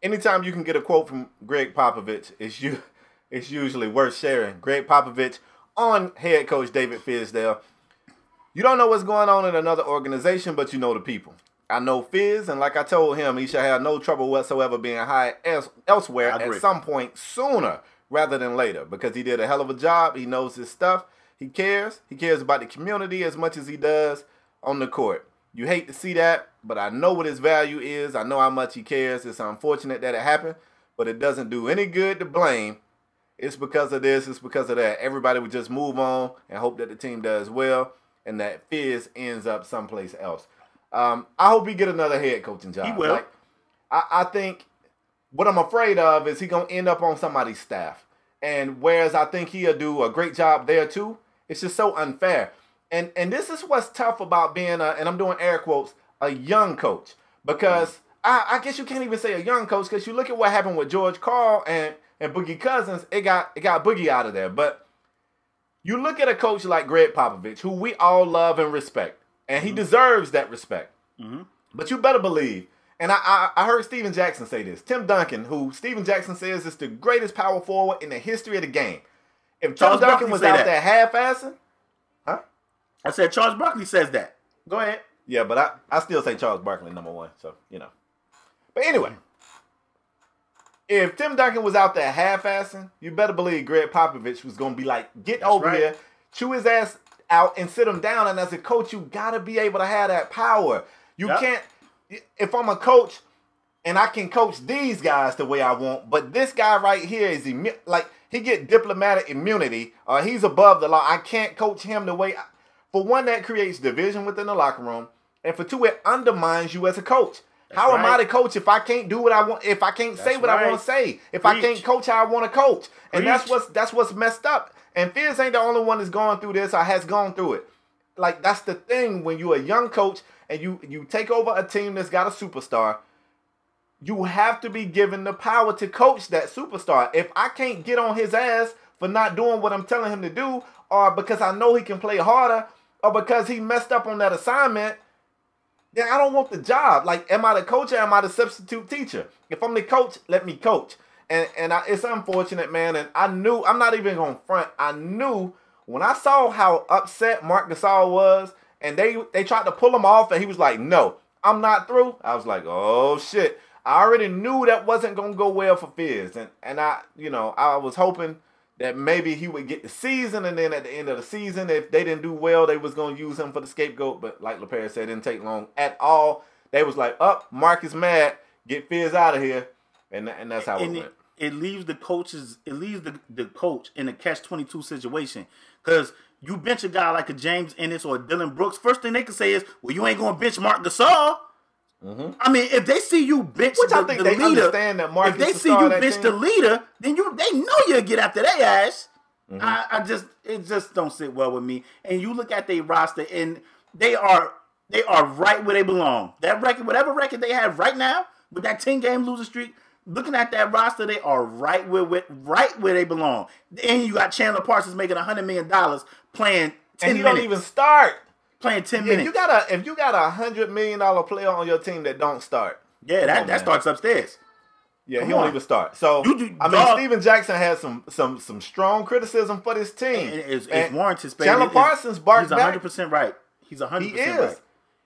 [SPEAKER 1] Anytime you can get a quote from Greg Popovich, it's usually worth sharing. Greg Popovich on head coach David Fizdale. You don't know what's going on in another organization, but you know the people. I know Fizz, and like I told him, he should have no trouble whatsoever being hired elsewhere at some point sooner rather than later, because he did a hell of a job. He knows his stuff. He cares. He cares about the community as much as he does on the court. You hate to see that, but I know what his value is. I know how much he cares. It's unfortunate that it happened, but it doesn't do any good to blame. It's because of this. It's because of that. Everybody would just move on and hope that the team does well and that Fizz ends up someplace else. I hope he get another head coaching job.
[SPEAKER 3] He will.
[SPEAKER 1] Like, I think what I'm afraid of is he going to end up on somebody's staff. And whereas I think he'll do a great job there too, it's just so unfair. And this is what's tough about being, and I'm doing air quotes, a young coach. Because I guess you can't even say a young coach, because you look at what happened with George Karl and Boogie Cousins, it got Boogie out of there. But you look at a coach like Gregg Popovich, who we all love and respect. And he deserves that respect. But you better believe, and I heard Steven Jackson say this. Tim Duncan, who Steven Jackson says is the greatest power forward in the history of the game. If Tim Duncan was out there half-assing,
[SPEAKER 3] I said Charles Barkley says that. Go ahead.
[SPEAKER 1] Yeah, but I still say Charles Barkley #1, so, you know. But anyway, if Tim Duncan was out there half-assing, you better believe Gregg Popovich was going to be like, get over here, chew his ass out and sit him down. And as a coach, you got to be able to have that power. You can't, if I'm a coach and I can coach these guys the way I want, but this guy right here is, like, he get diplomatic immunity, or he's above the law. I can't coach him the way, for one, that creates division within the locker room. And for two, it undermines you as a coach. How am I the coach if I can't do what I want, if I can't say what I want to say, if I can't coach how I want to coach? And that's what's messed up. And Fizz ain't the only one that's going through this or has gone through it. Like, that's the thing when you're a young coach and you take over a team that's got a superstar, you have to be given the power to coach that superstar. If I can't get on his ass for not doing what I'm telling him to do, or because I know he can play harder, or because he messed up on that assignment, then I don't want the job. Like, am I the coach or am I the substitute teacher? If I'm the coach, let me coach. And it's unfortunate, man. And I knew, I'm not even going to front, I knew when I saw how upset Marc Gasol was, and they tried to pull him off, and he was like, no, I'm not through. I was like, oh, shit. I already knew that wasn't going to go well for Fizz. And I was hoping that maybe he would get the season, and then at the end of the season, if they didn't do well, they was going to use him for the scapegoat. But like LaPierre said, it didn't take long at all. They was like, Mark is mad. Get Fizz out of here. And that's how it went.
[SPEAKER 3] It leaves the coaches, it leaves the coach in a catch-22 situation. Because you bench a guy like a James Ennis or a Dylan Brooks, first thing they can say is, well, you ain't going to bench Marc Gasol. I mean, if they see you bench the leader,
[SPEAKER 1] understand that Marcus,
[SPEAKER 3] if they see you bench the leader, then they know you'll get after their ass. It just don't sit well with me. And you look at their roster, and they are right where they belong. That record, whatever record they have right now, with that 10-game losing streak, looking at that roster, they are right where they belong. And you got Chandler Parsons making $100 million playing 10 minutes.
[SPEAKER 1] And he don't even start.
[SPEAKER 3] Playing 10 minutes.
[SPEAKER 1] If you got a $100 million player on your team that don't start.
[SPEAKER 3] Yeah, that starts upstairs.
[SPEAKER 1] Yeah, he don't even start. So, Steven Jackson has some strong criticism for this team.
[SPEAKER 3] It's warranted.
[SPEAKER 1] Chandler Parsons barked back.
[SPEAKER 3] He's 100% right. He's 100% right.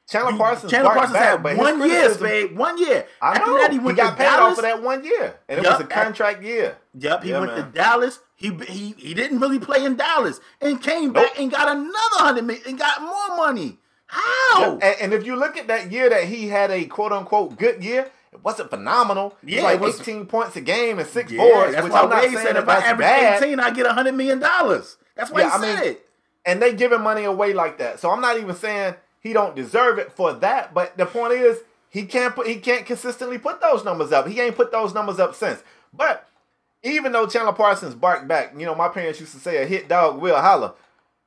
[SPEAKER 1] Chandler Parsons had
[SPEAKER 3] 1 year, Spade. 1 year.
[SPEAKER 1] I know.
[SPEAKER 3] After that, he
[SPEAKER 1] got paid off for that 1 year. And it was a contract year.
[SPEAKER 3] Yep, he went to Dallas. He didn't really play in Dallas. And came back and got another $100 million and got more money. How?
[SPEAKER 1] And if you look at that year that he had a quote-unquote good year, it wasn't phenomenal. Yeah, it was like 18 points a game and 6 boards,
[SPEAKER 3] that's
[SPEAKER 1] which
[SPEAKER 3] why
[SPEAKER 1] I'm not
[SPEAKER 3] Wade
[SPEAKER 1] saying
[SPEAKER 3] said if
[SPEAKER 1] that's
[SPEAKER 3] I average
[SPEAKER 1] bad.
[SPEAKER 3] 18, I get $100 million. That's why he said it.
[SPEAKER 1] And they giving money away like that. So I'm not even saying he don't deserve it for that. But the point is, he can't consistently put those numbers up. He ain't put those numbers up since. But even though Chandler Parsons barked back, my parents used to say a hit dog will holler.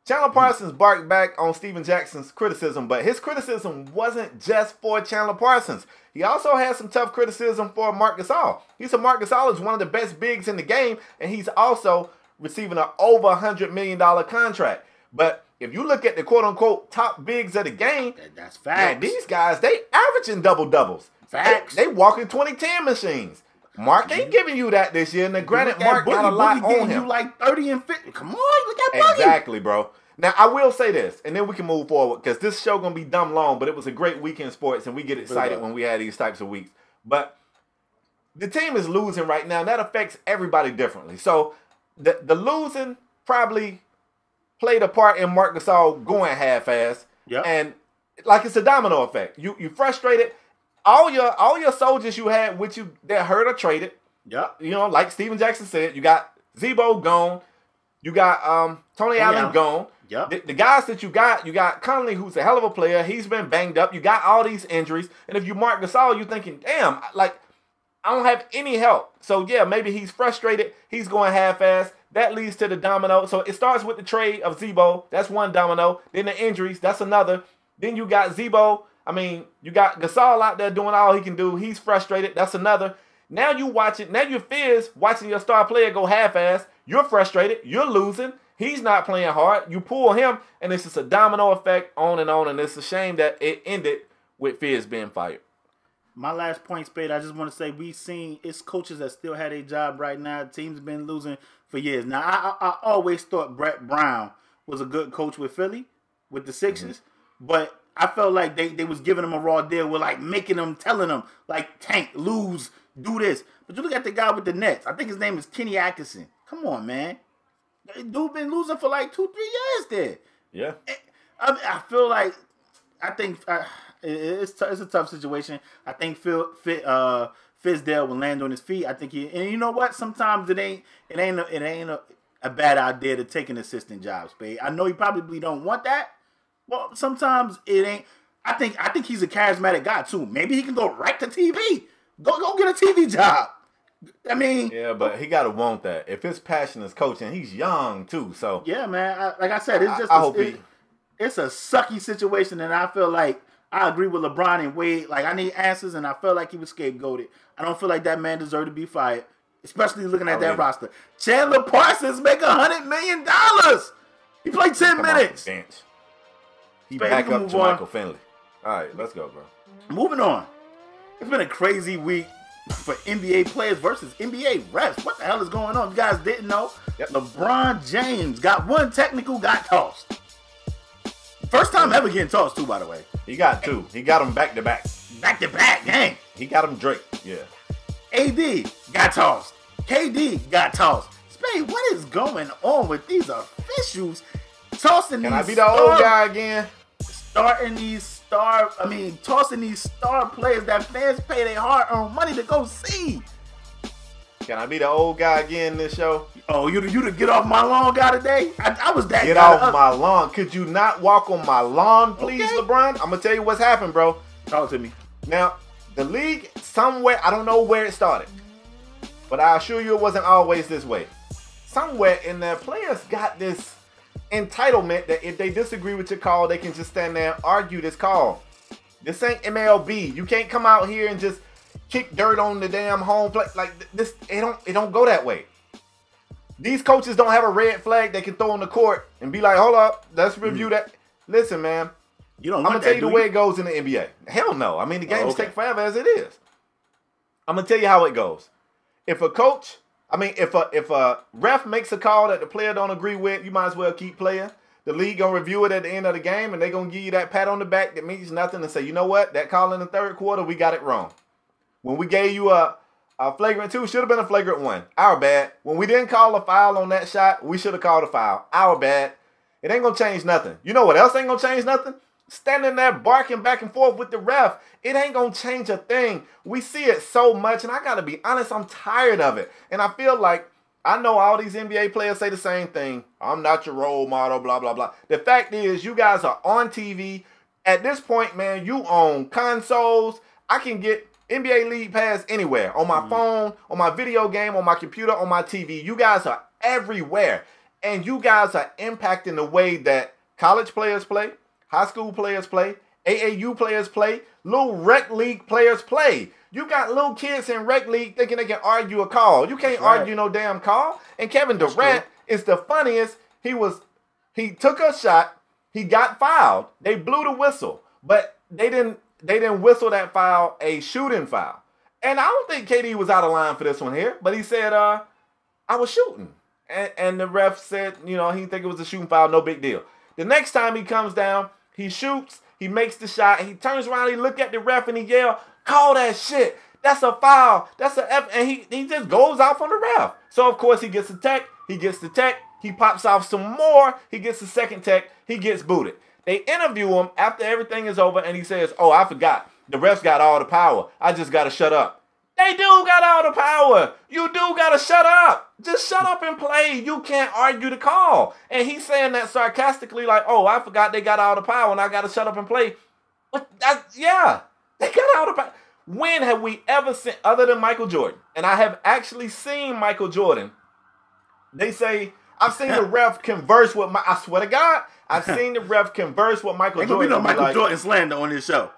[SPEAKER 1] Chandler Parsons barked back on Steven Jackson's criticism, but his criticism wasn't just for Chandler Parsons. He also had some tough criticism for Marc Gasol. He said Marc Gasol is one of the best bigs in the game, and he's also receiving an over $100 million contract. But if you look at the quote-unquote top bigs of the game,
[SPEAKER 3] that's facts.
[SPEAKER 1] These guys, they averaging double-doubles.
[SPEAKER 3] Facts.
[SPEAKER 1] They walking 20-10 machines. Mark ain't giving you that this year. And granted, Mark got a lot on him.
[SPEAKER 3] You like 30 and 50. Come on, look at Boogie.
[SPEAKER 1] Exactly, bro. Now, I will say this, and then we can move forward, because this show going to be dumb long, but it was a great week in sports, and we get excited when we have these types of weeks. But the team is losing right now, and that affects everybody differently. So the losing probably played a part in Marc Gasol going half-ass.
[SPEAKER 3] Yep.
[SPEAKER 1] And like it's a domino effect. You frustrated. All your soldiers you had with you that hurt or traded.
[SPEAKER 3] Yep.
[SPEAKER 1] You know, like Steven Jackson said, you got Zebo gone. You got Tony Allen gone.
[SPEAKER 3] Yep.
[SPEAKER 1] The guys that you got Conley, who's a hell of a player. He's been banged up. You got all these injuries. And if you Marc Gasol, you're thinking, damn, like, I don't have any help. So, yeah, maybe he's frustrated. He's going half-ass. That leads to the domino. So, it starts with the trade of Zebo. That's one domino. Then the injuries. That's another. Then you got Zebo. I mean, you got Gasol out there doing all he can do. He's frustrated. That's another. Now you watch it. Now you're Fizz watching your star player go half-ass. You're frustrated. You're losing. He's not playing hard. You pull him, and it's just a domino effect on. And it's a shame that it ended with Fizz being fired.
[SPEAKER 3] My last point, Spade, I just want to say we've seen it's coaches that still had a job right now. Teams have been losing for years. Now, I always thought Brett Brown was a good coach with Philly, with the Sixers, but I felt like they was giving him a raw deal with, like, making him, telling him, like, tank, lose, do this. But you look at the guy with the Nets. I think his name is Kenny Atkinson. Come on, man. Dude been losing for like 2-3 years there.
[SPEAKER 1] Yeah.
[SPEAKER 3] I feel like, it's a tough situation. I think Fizdale will land on his feet. I think and you know what? Sometimes it ain't a bad idea to take an assistant job, Spade. I know you probably don't want that. Well, sometimes it ain't. I think he's a charismatic guy too. Maybe he can go right to TV. Go get a TV job. I mean,
[SPEAKER 1] yeah, but he gotta want that. If his passion is coaching, he's young too. So
[SPEAKER 3] yeah, man. Like I said, it's just it's a sucky situation, and I feel like I agree with LeBron and Wade. Like, I need answers, and I felt like he was scapegoated. I don't feel like that man deserved to be fired, especially looking at that roster. Chandler Parsons make $100 million. He played 10 minutes.
[SPEAKER 1] Bench. He back up to Michael Finley. All right, let's go, bro.
[SPEAKER 3] Moving on. It's been a crazy week for NBA players versus NBA refs. What the hell is going on? You guys didn't know?
[SPEAKER 1] Yep.
[SPEAKER 3] LeBron James got one technical, got tossed. First time ever getting tossed, too, by the way.
[SPEAKER 1] He got two. He got them back-to-back.
[SPEAKER 3] Back-to-back, gang.
[SPEAKER 1] He got them Drake, yeah.
[SPEAKER 3] AD got tossed. KD got tossed. Spade, what is going on with these officials tossing these
[SPEAKER 1] Can I be the old guy again?
[SPEAKER 3] Tossing these star players that fans pay their hard-earned money to go see.
[SPEAKER 1] Can I be the old guy again in this show?
[SPEAKER 3] Oh, you the get off my lawn guy today? I was that
[SPEAKER 1] get
[SPEAKER 3] guy.
[SPEAKER 1] Get off my lawn. Could you not walk on my lawn, please, okay. LeBron? I'm going to tell you what's happened, bro.
[SPEAKER 3] Talk to me.
[SPEAKER 1] Now, the league, somewhere, I don't know where it started, but I assure you it wasn't always this way. Somewhere in there, players got this entitlement that if they disagree with your call, they can just stand there and argue this call. This ain't MLB. You can't come out here and just kick dirt on the damn home plate. Like this, it don't go that way. These coaches don't have a red flag they can throw on the court and be like, hold up, let's review that. Listen, man, I'm gonna tell you the way it goes in the NBA. Hell no. I mean, the games take forever as it is. I'm gonna tell you how it goes. If a ref makes a call that the player don't agree with, you might as well keep playing. The league gonna review it at the end of the game, and they gonna give you that pat on the back that means nothing and say, you know what, that call in the third quarter, we got it wrong. When we gave you a flagrant 2, should have been a flagrant 1. Our bad. When we didn't call a foul on that shot, we should have called a foul. Our bad. It ain't gonna change nothing. You know what else ain't gonna change nothing? Standing there barking back and forth with the ref. It ain't gonna change a thing. We see it so much, and I gotta be honest, I'm tired of it. And I feel like, I know all these NBA players say the same thing. I'm not your role model, blah, blah, blah. The fact is, you guys are on TV. At this point, man, you own consoles. I can get NBA League Pass anywhere. On my phone, on my video game, on my computer, on my TV. You guys are everywhere. And you guys are impacting the way that college players play, high school players play, AAU players play, little rec league players play. You got little kids in rec league thinking they can argue a call. You can't argue no damn call. And Kevin Durant is the funniest. He took a shot. He got fouled. They blew the whistle, but they didn't whistle that foul a shooting foul. And I don't think KD was out of line for this one here, but he said, I was shooting. And the ref said, he didn't think it was a shooting foul, no big deal. The next time he comes down, he shoots, he makes the shot, he turns around, he look at the ref and he yell, call that shit. That's a foul. That's a F. And he just goes off on the ref. So, of course, he gets a tech. He gets the tech. He pops off some more. He gets the second tech. He gets booted. They interview him after everything is over, and he says, oh, I forgot. The refs got all the power. I just got to shut up. They do got all the power. You do got to shut up. Just shut up and play. You can't argue the call. And he's saying that sarcastically like, oh, I forgot they got all the power, and I got to shut up and play. But yeah, they got all the power. When have we ever seen, other than Michael Jordan, and I have actually seen Michael Jordan, they say, I've seen the ref converse with I swear to God, I've seen the ref converse with Michael Jordan.
[SPEAKER 3] Ain't gonna be no Michael Jordan slander on this show.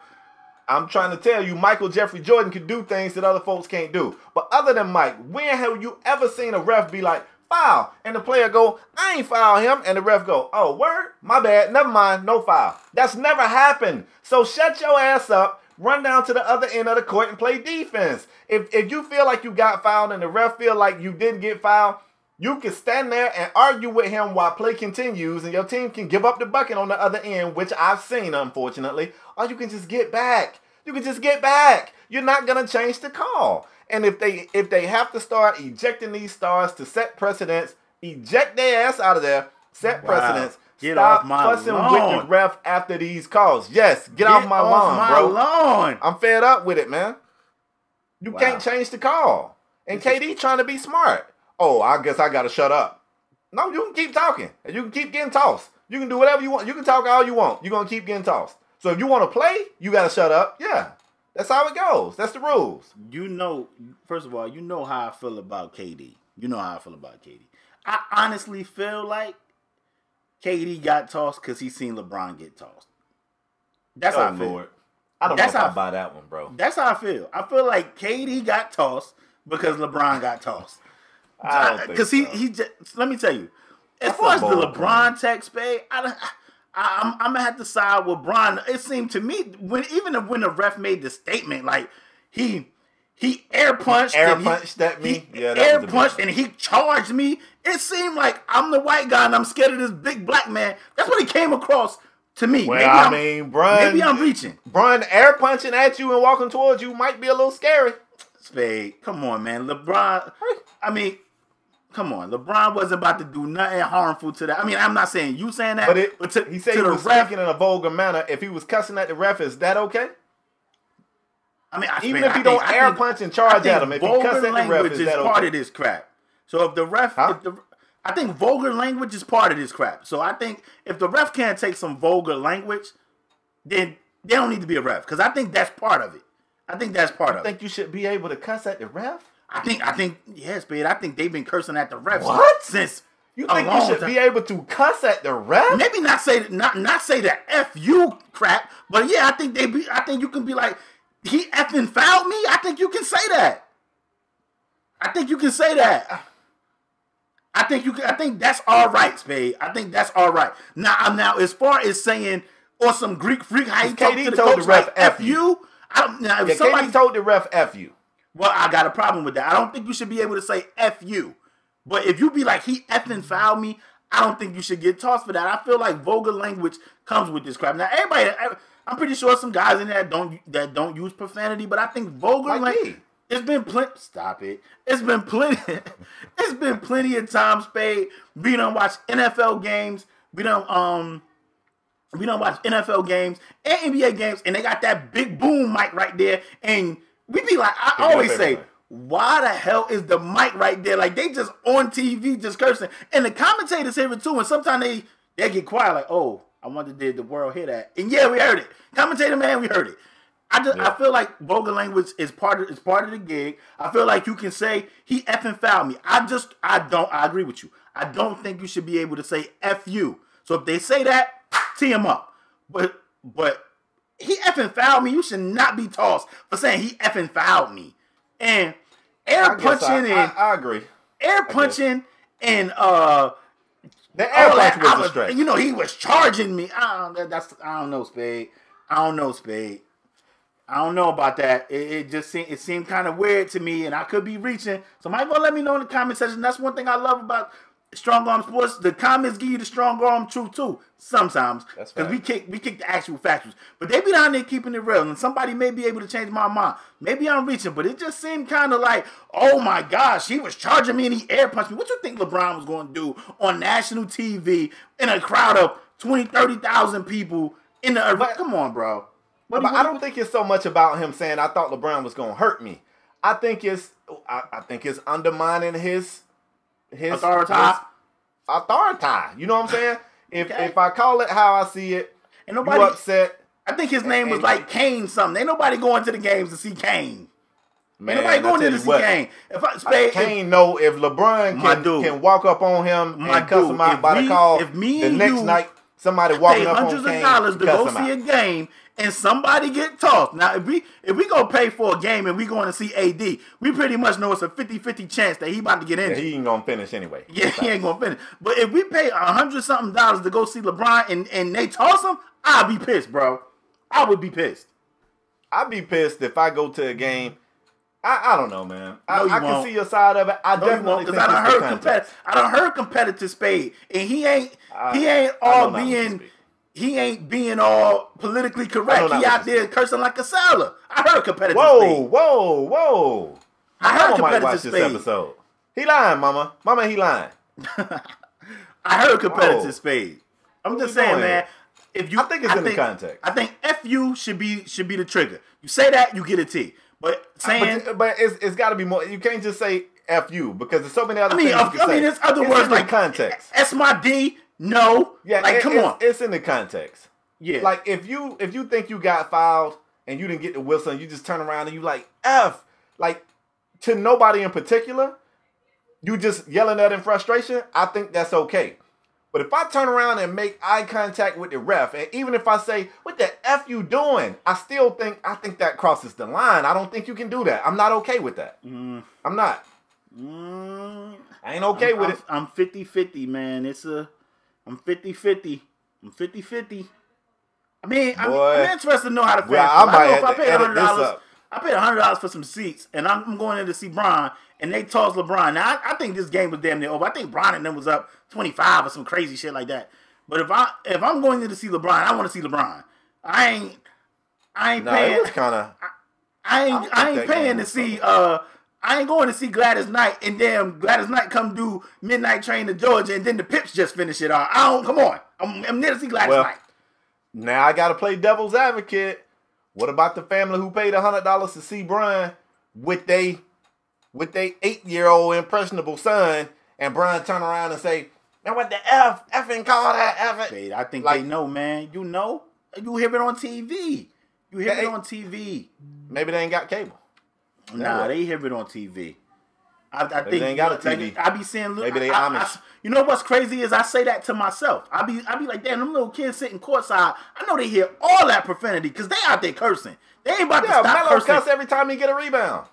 [SPEAKER 1] I'm trying to tell you, Michael Jeffrey Jordan can do things that other folks can't do. But other than Mike, when have you ever seen a ref be like, foul, and the player go, I ain't foul him, and the ref go, oh, word? My bad, never mind, no foul. That's never happened. So shut your ass up. Run down to the other end of the court and play defense. If you feel like you got fouled and the ref feel like you didn't get fouled, you can stand there and argue with him while play continues and your team can give up the bucket on the other end, which I've seen, unfortunately. Or you can just get back. You can just get back. You're not going to change the call. And if they have to start ejecting these stars to set precedents, eject their ass out of there, set precedents.
[SPEAKER 3] Get
[SPEAKER 1] Stop
[SPEAKER 3] off my
[SPEAKER 1] fussing
[SPEAKER 3] lawn.
[SPEAKER 1] with the ref after these calls. Yes, get off my lawn, bro.
[SPEAKER 3] Lawn.
[SPEAKER 1] I'm fed up with it, man. You can't change the call. And KD trying to be smart. Oh, I guess I got to shut up. No, you can keep talking. And you can keep getting tossed. You can do whatever you want. You can talk all you want. You're going to keep getting tossed. So if you want to play, you got to shut up. Yeah. That's how it goes. That's the rules.
[SPEAKER 3] First of all, you know how I feel about KD. You know how I feel about KD. I honestly feel like KD got tossed because he seen LeBron get tossed. That's how I feel.
[SPEAKER 1] Lord. I don't know if I buy that one, bro.
[SPEAKER 3] That's how I feel. I feel like KD got tossed because LeBron got tossed.
[SPEAKER 1] I don't think
[SPEAKER 3] because
[SPEAKER 1] so.
[SPEAKER 3] he just, let me tell you, as far as the LeBron text, babe, I'm gonna have to side with Bron. It seemed to me when the ref made the statement, like he air punched
[SPEAKER 1] at me. Yeah, that
[SPEAKER 3] air punched and he charged me. It seemed like I'm the white guy and I'm scared of this big black man. That's what he came across to me.
[SPEAKER 1] Well,
[SPEAKER 3] maybe I'm reaching.
[SPEAKER 1] Bron air punching at you and walking towards you might be a little scary.
[SPEAKER 3] Spade, come on, man. LeBron, come on. LeBron wasn't about to do nothing harmful to that. I mean, I'm not saying you saying that, but
[SPEAKER 1] he said he was speaking in a vulgar manner. If he was cussing at the ref, is that okay?
[SPEAKER 3] I mean,
[SPEAKER 1] even if he don't air punch and charge at him, if he cuss at the ref, is that okay?
[SPEAKER 3] Part of this crap. So if the ref, I think vulgar language is part of this crap. So I think if the ref can't take some vulgar language, then they don't need to be a ref because I think that's part of it. I think that's part of it.
[SPEAKER 1] You think you should be able to cuss at the ref?
[SPEAKER 3] I think yes, babe. I think they've been cursing at the refs since.
[SPEAKER 1] You think you should be able to cuss at the ref?
[SPEAKER 3] Maybe not say the F you crap, but yeah, I think you can be like, he effing fouled me. I think you can say that. I think that's all right, Spade. I think that's all right. Now as far as saying or some Greek freak, how he talked to the coach like F you.
[SPEAKER 1] KD told the ref F you.
[SPEAKER 3] Well, I got a problem with that. I don't think you should be able to say F you. But if you be like, he effing fouled me, I don't think you should get tossed for that. I feel like vulgar language comes with this crap. Now, I'm pretty sure some guys in there don't use profanity, but I think vulgar language. It's been plenty. Stop it. It's been plenty. It's been plenty of times, Spade. We done watch NFL games. We done watch NFL games and NBA games, and they got that big boom mic right there, and we be like, I always say, why the hell is the mic right there? Like, they just on TV just cursing. And the commentators hear it too, and sometimes they get quiet like, oh, I wonder did the world hear that? And yeah, we heard it. Commentator man, we heard it. I feel like vulgar language is part of the gig. I feel like you can say, he effing fouled me. I agree with you. I don't think you should be able to say F you. So if they say that, tee him up. But he effing fouled me. You should not be tossed for saying he effing fouled me. And air punching
[SPEAKER 1] I agree.
[SPEAKER 3] Air punching and
[SPEAKER 1] the air punch was a stretch.
[SPEAKER 3] He was charging me. I don't know, Spade. I don't know about that. It seemed kind of weird to me, and I could be reaching. Somebody gonna let me know in the comment section. That's one thing I love about Strong Arm Sports. The comments give you the strong arm truth too. Sometimes, because we kick the actual facts, but they be down there keeping it real, and somebody may be able to change my mind. Maybe I'm reaching, but it just seemed kind of like, oh my gosh, he was charging me and he air punched me. What you think LeBron was going to do on national TV in a crowd of 20, 30,000 people in the arena? Come on, bro.
[SPEAKER 1] But I don't think it's so much about him saying I thought LeBron was going to hurt me. I think it's undermining his
[SPEAKER 3] authority.
[SPEAKER 1] You know what I'm saying? If I call it how I see it, and nobody you upset.
[SPEAKER 3] I think his name was like Kane something. Ain't nobody going to the games to see Kane.
[SPEAKER 1] Man,
[SPEAKER 3] ain't nobody going there to see Kane.
[SPEAKER 1] Kane know if LeBron can walk up on him and cuss him out by the call, the next night somebody walking up on Kane,
[SPEAKER 3] hundreds of dollars to go see a game and somebody get tossed. Now, if we go pay for a game and we going to see AD, we pretty much know it's a 50-50 chance that he about to get injured.
[SPEAKER 1] Yeah, he ain't going to finish anyway.
[SPEAKER 3] Yeah, he ain't going to finish. But if we pay $100-something to go see LeBron and they toss him, I'll be pissed, bro. I would be pissed.
[SPEAKER 1] I'd be pissed if I go to a game. I don't know, man. I can see your side of it. I definitely think it's the context.
[SPEAKER 3] I done heard competitive Spade, and he ain't being all politically correct. He out there cursing like a sailor. I heard competitive Spade.
[SPEAKER 1] Whoa.
[SPEAKER 3] I heard
[SPEAKER 1] might
[SPEAKER 3] competitive
[SPEAKER 1] watch
[SPEAKER 3] Spade.
[SPEAKER 1] this episode. He lying, mama. Mama, he lying.
[SPEAKER 3] I heard competitive Spade. I'm just saying, man.
[SPEAKER 1] I think it's in the context.
[SPEAKER 3] I think FU should be the trigger. You say that, you get a T. But
[SPEAKER 1] it's got to be more. You can't just say FU because there's so many other things.
[SPEAKER 3] There's other words like
[SPEAKER 1] context.
[SPEAKER 3] S my D. No.
[SPEAKER 1] Yeah.
[SPEAKER 3] Like, come on.
[SPEAKER 1] It's in the context.
[SPEAKER 3] Yeah.
[SPEAKER 1] Like if you think you got fouled and you didn't get the whistle, and you just turn around and you like F, like to nobody in particular, you just yelling that in frustration. I think that's okay. But if I turn around and make eye contact with the ref, and even if I say, what the F you doing? I think that crosses the line. I don't think you can do that. I'm not okay with that. I'm not. I ain't okay with it.
[SPEAKER 3] I'm 50-50, man. I'm 50-50. I'm 50-50. I mean, I'm interested to know how to feel. I know if I paid $100. I paid $100 for some seats, and I'm going in to see Bron, and they toss LeBron. Now, I think this game was damn near over. I think Bron and them was up 25 or some crazy shit like that. But if I'm going in to see LeBron, I want to see LeBron. I ain't paying.
[SPEAKER 1] It was kinda,
[SPEAKER 3] I ain't paying to see. I ain't going to see Gladys Knight, and then Gladys Knight come do Midnight Train to Georgia, and then the Pips just finish it off. Come on. I'm there to see Gladys Knight.
[SPEAKER 1] Now I got to play devil's advocate. What about the family who paid $100 to see Bron with they 8-year-old impressionable son, and Bron turn around and say, "Man, what the effing call that effing?"
[SPEAKER 3] I think they know, man. You know, you hear it on TV. You hear it on TV.
[SPEAKER 1] Maybe they ain't got cable.
[SPEAKER 3] Nah, they hear it on TV. I think
[SPEAKER 1] they ain't got a TV.
[SPEAKER 3] I be seeing.
[SPEAKER 1] Maybe they Amish.
[SPEAKER 3] You know what's crazy is I say that to myself. I be like, damn, them little kids sitting courtside. I know they hear all that profanity because they out there cursing. They ain't about to stop
[SPEAKER 1] Melo
[SPEAKER 3] cursing.
[SPEAKER 1] cuss every time he get a rebound.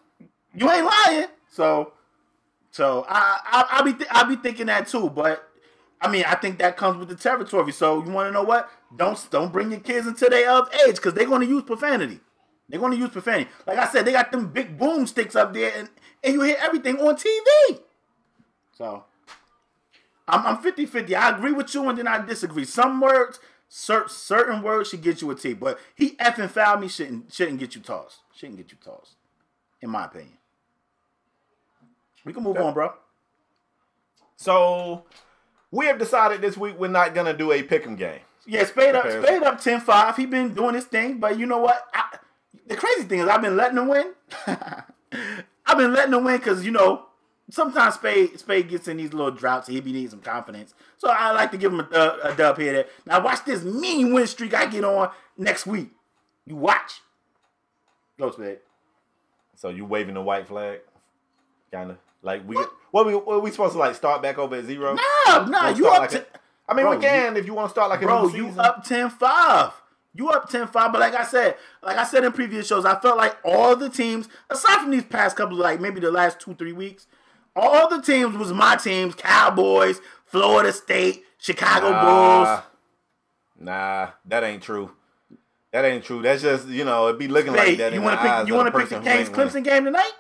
[SPEAKER 3] You ain't lying. So I be thinking that too. But I mean, I think that comes with the territory. So you want to know what? Don't bring your kids into their age because they're going to use profanity. They're going to use profanity. Like I said, they got them big boomsticks up there, and you hear everything on TV. So I'm 50-50. I agree with you, and then I disagree. Some words, certain words should get you a T, but he effing fouled me shouldn't get you tossed. Shouldn't get you tossed, in my opinion. We can move on, bro.
[SPEAKER 1] So we have decided this week we're not gonna do a pick'em game.
[SPEAKER 3] Yeah, Spade up 10-5. He been doing his thing, but you know what? The crazy thing is I've been letting him win. I've been letting him win because, you know, sometimes Spade gets in these little droughts and he be needing some confidence. So I like to give him a dub here. There. Now watch this mean win streak I get on next week. You watch. Go, Spade.
[SPEAKER 1] So you waving the white flag? Kind of. Like, what we supposed to, like, start back over at 0?
[SPEAKER 3] Nah, you up to...
[SPEAKER 1] I mean, bro, we can if you want to start like a new season.
[SPEAKER 3] You up 10-5. You up 10-5, but like I said in previous shows, I felt like all the teams, aside from these past couple, like maybe the last 2-3 weeks, all the teams was my teams: Cowboys, Florida State, Chicago Bulls.
[SPEAKER 1] Nah, that ain't true. That ain't true. That's just, it be looking like that.
[SPEAKER 3] You want to pick the Clemson game tonight?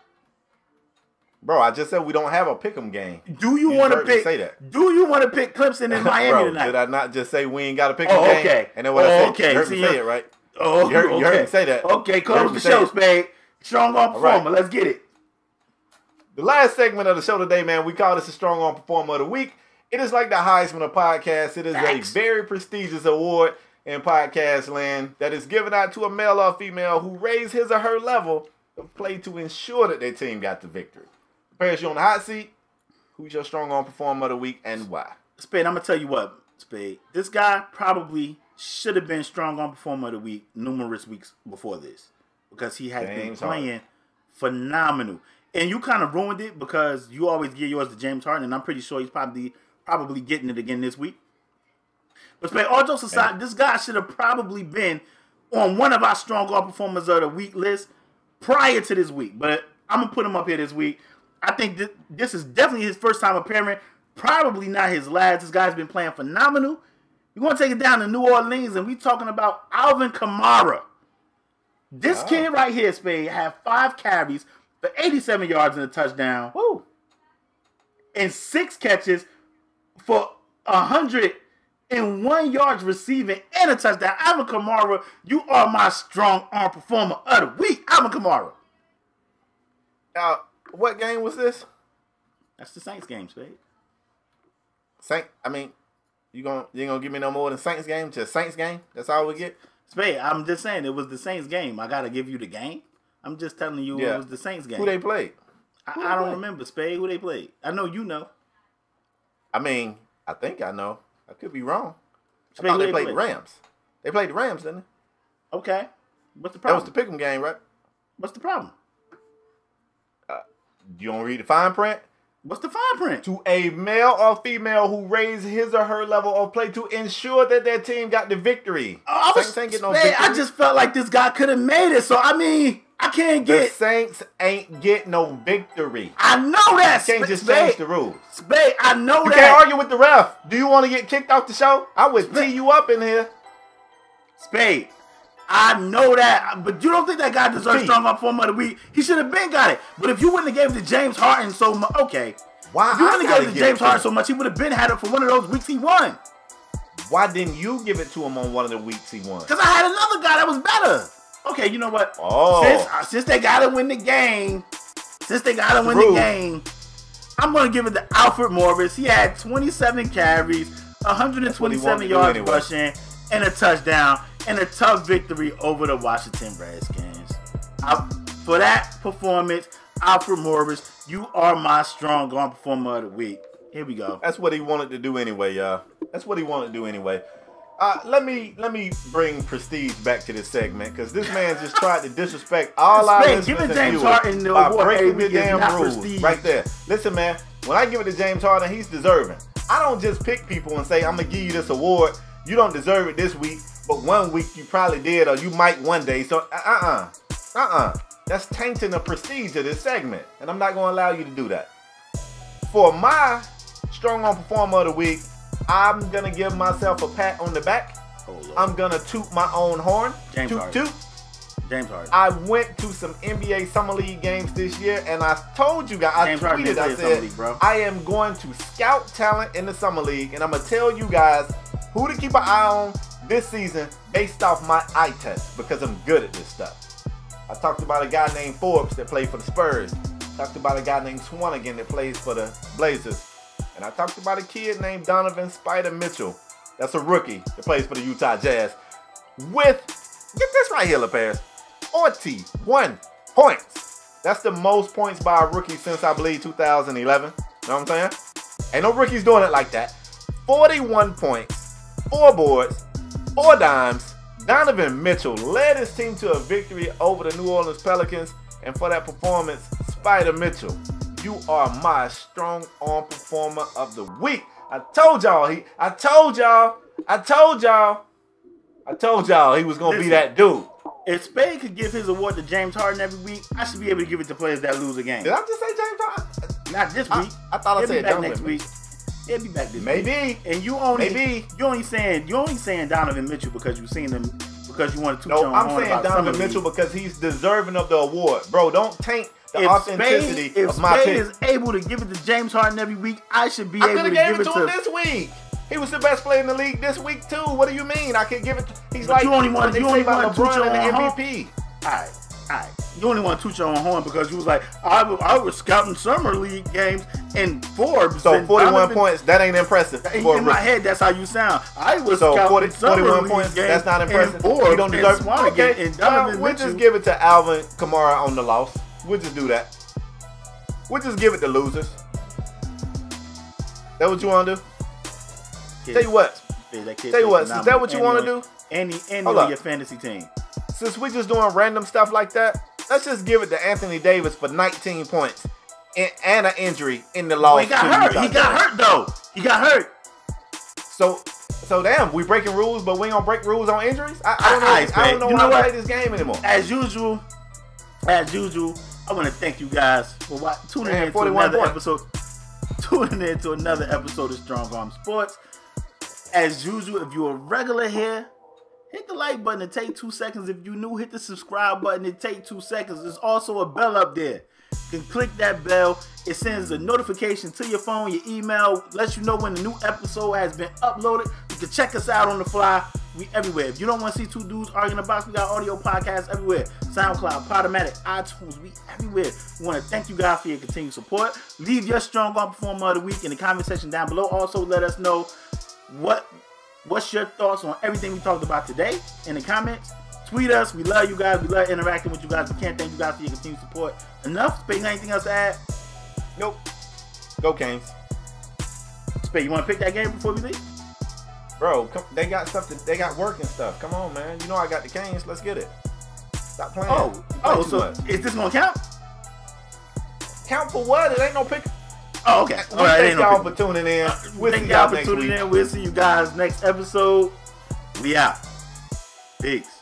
[SPEAKER 1] Bro, I just said we don't have a pick'em game.
[SPEAKER 3] Do you want to pick?
[SPEAKER 1] Say that.
[SPEAKER 3] Do you want to pick Clemson in Miami tonight?
[SPEAKER 1] Did I not just say we ain't got a pick'em game?
[SPEAKER 3] Okay.
[SPEAKER 1] And then what I said,
[SPEAKER 3] okay.
[SPEAKER 1] you heard me say it, right?
[SPEAKER 3] Oh,
[SPEAKER 1] you heard me say that.
[SPEAKER 3] Okay, close the show, Spade. Strong arm performer. Let's get it.
[SPEAKER 1] The last segment of the show today, man, we call this a Strong Arm Performer of the Week. It is like the Heisman of podcasts. It is a very prestigious award in podcast land that is given out to a male or female who raised his or her level of play to ensure that their team got the victory. Paris, you on the hot seat. Who's your Strong Arm Performer of the Week and why?
[SPEAKER 3] Spade, I'm going to tell you what, Spade. This guy probably should have been Strong Arm Performer of the Week numerous weeks before this because he has been playing phenomenal. And you kind of ruined it because you always give yours to James Harden, and I'm pretty sure he's probably getting it again this week. But Spade, all jokes aside, this guy should have probably been on one of our Strong Arm Performers of the Week list prior to this week. But I'm going to put him up here this week. I think this is definitely his first time appearing. Probably not his last. This guy's been playing phenomenal. We're going to take it down to New Orleans, and we're talking about Alvin Kamara. This kid right here, Spade, had 5 carries for 87 yards and a touchdown.
[SPEAKER 1] Woo.
[SPEAKER 3] And 6 catches for 101 yards receiving and a touchdown. Alvin Kamara, you are my Strong Arm Performer of the Week. Alvin Kamara.
[SPEAKER 1] What game was this?
[SPEAKER 3] That's the Saints game, Spade.
[SPEAKER 1] You gonna give me no more than Saints game? Just Saints game? That's all we get?
[SPEAKER 3] Spade, I'm just saying it was the Saints game. I gotta give you the game. I'm just telling you it was the Saints game.
[SPEAKER 1] Who they played?
[SPEAKER 3] I don't remember, Spade, who they played. I know you know.
[SPEAKER 1] I think I know. I could be wrong.
[SPEAKER 3] Spade,
[SPEAKER 1] I thought they played the Rams. They played the Rams, didn't they?
[SPEAKER 3] Okay. What's the problem?
[SPEAKER 1] That was the pick'em game, right?
[SPEAKER 3] What's the problem?
[SPEAKER 1] You don't read the fine print?
[SPEAKER 3] What's the fine print?
[SPEAKER 1] To a male or female who raised his or her level of play to ensure that their team got the victory.
[SPEAKER 3] Saints ain't get no victory. I just felt like this guy could have made it. So, I can't get...
[SPEAKER 1] The Saints ain't get no victory.
[SPEAKER 3] I know that.
[SPEAKER 1] You can't just change the rules.
[SPEAKER 3] Spade, I know that.
[SPEAKER 1] You can't argue with the ref. Do you want to get kicked off the show? I would tee you up in here.
[SPEAKER 3] Spade, I know that. But you don't think that guy deserves Strong Arm Performer of the Week? He should have been got it. But if you wouldn't have gave it to James Harden so much... Okay.
[SPEAKER 1] Why?
[SPEAKER 3] If you wouldn't have gave it to James Harden so much, he would have been had it for one of those weeks he won.
[SPEAKER 1] Why didn't you give it to him on one of the weeks he won?
[SPEAKER 3] Because I had another guy that was better. Okay, you know what? Since they got to win the game, I'm going to give it to Alfred Morris. He had 27 carries, 127 yards rushing, and a touchdown, and a tough victory over the Washington Redskins. For that performance, Alfred Morris, you are my Strong Arm Performer of the Week. Here we go.
[SPEAKER 1] That's what he wanted to do anyway, y'all. That's what he wanted to do anyway. Let me bring prestige back to this segment because this man just tried to disrespect all our listeners and viewers by breaking the damn rules right there. Listen, man, when I give it to James Harden, he's deserving. I don't just pick people and say, I'm going to give you this award. You don't deserve it this week, but one week you probably did or you might one day. So, That's tainting the prestige of this segment, and I'm not going to allow you to do that. For my Strong Arm Performer of the Week, I'm going to give myself a pat on the back. I'm going to toot my own horn.
[SPEAKER 3] James Harden. James Harden.
[SPEAKER 1] I went to some NBA Summer League games this year, and I told you guys, I tweeted, I said, I am going to scout talent in the Summer League, and I'm going to tell you guys who to keep an eye on this season based off my eye test, because I'm good at this stuff. I talked about a guy named Forbes that played for the Spurs. Talked about a guy named Swanigan that plays for the Blazers. And I talked about a kid named Donovan Spider Mitchell. That's a rookie that plays for the Utah Jazz. With, get this right here, LaParis, 41 points. That's the most points by a rookie since, I believe, 2011. You know what I'm saying? Ain't no rookies doing it like that. 41 points, 4 boards, 4 dimes. Donovan Mitchell led his team to a victory over the New Orleans Pelicans. And for that performance, Spider Mitchell, you are my Strong Arm Performer of the Week. I told y'all he was going to be that dude.
[SPEAKER 3] If Spade could give his award to James Harden every week, I should be able to give it to players that lose a game.
[SPEAKER 1] Did I just say James Harden?
[SPEAKER 3] Not this week.
[SPEAKER 1] I thought I said
[SPEAKER 3] Donovan next week. He'll be back this week.
[SPEAKER 1] Maybe.
[SPEAKER 3] And you only saying Donovan Mitchell because you've seen him because you want to toot
[SPEAKER 1] No,
[SPEAKER 3] your own
[SPEAKER 1] I'm
[SPEAKER 3] horn
[SPEAKER 1] saying
[SPEAKER 3] about
[SPEAKER 1] Donovan
[SPEAKER 3] Summer
[SPEAKER 1] Mitchell
[SPEAKER 3] League.
[SPEAKER 1] because he's deserving of the award. Bro, don't taint the authenticity
[SPEAKER 3] if
[SPEAKER 1] of my
[SPEAKER 3] Spade
[SPEAKER 1] pick.
[SPEAKER 3] is able to give it to James Harden every week, I should be
[SPEAKER 1] I
[SPEAKER 3] able
[SPEAKER 1] could
[SPEAKER 3] to
[SPEAKER 1] have
[SPEAKER 3] give
[SPEAKER 1] gave
[SPEAKER 3] it
[SPEAKER 1] it to him
[SPEAKER 3] to.
[SPEAKER 1] this week. He was the best player in the league this week too. What do you mean? I could give it. He's
[SPEAKER 3] But
[SPEAKER 1] like
[SPEAKER 3] you only want
[SPEAKER 1] they
[SPEAKER 3] you
[SPEAKER 1] say
[SPEAKER 3] only
[SPEAKER 1] about
[SPEAKER 3] want to toot your
[SPEAKER 1] LeBron
[SPEAKER 3] own
[SPEAKER 1] and the
[SPEAKER 3] horn.
[SPEAKER 1] MVP.
[SPEAKER 3] All right. You only want to toot your own horn because you was like, I was scouting summer league games and Forbes.
[SPEAKER 1] So
[SPEAKER 3] and
[SPEAKER 1] 41
[SPEAKER 3] Donovan,
[SPEAKER 1] points. That ain't impressive.
[SPEAKER 3] In
[SPEAKER 1] for a
[SPEAKER 3] my
[SPEAKER 1] rookie.
[SPEAKER 3] head, that's how you sound. I was
[SPEAKER 1] So
[SPEAKER 3] scouting
[SPEAKER 1] 41
[SPEAKER 3] summer
[SPEAKER 1] points.
[SPEAKER 3] league games.
[SPEAKER 1] That's not impressive.
[SPEAKER 3] And Forbes
[SPEAKER 1] You don't deserve.
[SPEAKER 3] and Swanigan
[SPEAKER 1] Okay,
[SPEAKER 3] and Donovan
[SPEAKER 1] we'll
[SPEAKER 3] Mitchell.
[SPEAKER 1] just give it to Alvin Kamara on the loss. We'll just do that. We'll just give it to losers. That what you want to do?
[SPEAKER 3] Kid,
[SPEAKER 1] Tell you what.
[SPEAKER 3] that kid
[SPEAKER 1] Tell you
[SPEAKER 3] plays
[SPEAKER 1] what. Is
[SPEAKER 3] phenomenal.
[SPEAKER 1] that what you
[SPEAKER 3] And
[SPEAKER 1] want
[SPEAKER 3] he
[SPEAKER 1] to
[SPEAKER 3] on-
[SPEAKER 1] do?
[SPEAKER 3] And
[SPEAKER 1] Hold
[SPEAKER 3] on
[SPEAKER 1] up.
[SPEAKER 3] your fantasy team.
[SPEAKER 1] Since we just doing random stuff like that, let's just give it to Anthony Davis for 19 points and an injury in the loss.
[SPEAKER 3] He got hurt. He got hurt though. He got hurt.
[SPEAKER 1] So damn, we breaking rules, but we ain't gonna break rules on injuries. I don't know. I don't know
[SPEAKER 3] You
[SPEAKER 1] why
[SPEAKER 3] know
[SPEAKER 1] to
[SPEAKER 3] what?
[SPEAKER 1] play this game anymore.
[SPEAKER 3] As usual, I want to thank you guys for tuning in to
[SPEAKER 1] 41
[SPEAKER 3] another
[SPEAKER 1] points.
[SPEAKER 3] episode. Tuning in to another episode of Strong Arm Sports. As usual, if you're a regular here, hit the like button. It take 2 seconds. If you're new, hit the subscribe button. It take 2 seconds. There's also a bell up there. You can click that bell. It sends a notification to your phone, your email, lets you know when the new episode has been uploaded. You can check us out on the fly. We everywhere. If you don't want to see two dudes arguing in a box, we got audio podcasts everywhere. SoundCloud, {PodOmatic}, iTunes, we everywhere. We want to thank you guys for your continued support. Leave your strong arm performer of the week in the comment section down below. Also, let us know what's your thoughts on everything we talked about today in the comments. Tweet us. We love you guys. We love interacting with you guys. We can't thank you guys for your continued support enough. Spade, you got anything else to add?
[SPEAKER 1] Nope. Go Canes.
[SPEAKER 3] Spade, you want to pick that game before we leave?
[SPEAKER 1] Bro, they got stuff. They got work and stuff. Come on, man. You know I got the Canes. Let's get it. Stop playing. You play too
[SPEAKER 3] So
[SPEAKER 1] much.
[SPEAKER 3] is this gonna count?
[SPEAKER 1] Count for what? It ain't no pick.
[SPEAKER 3] Oh, okay.
[SPEAKER 1] We
[SPEAKER 3] All right,
[SPEAKER 1] thank
[SPEAKER 3] ain't no
[SPEAKER 1] y'all
[SPEAKER 3] pick.
[SPEAKER 1] for tuning in. We'll see
[SPEAKER 3] Thank y'all
[SPEAKER 1] y'all
[SPEAKER 3] for
[SPEAKER 1] next
[SPEAKER 3] tuning
[SPEAKER 1] week.
[SPEAKER 3] in. We'll see you guys next episode. We out. Peace.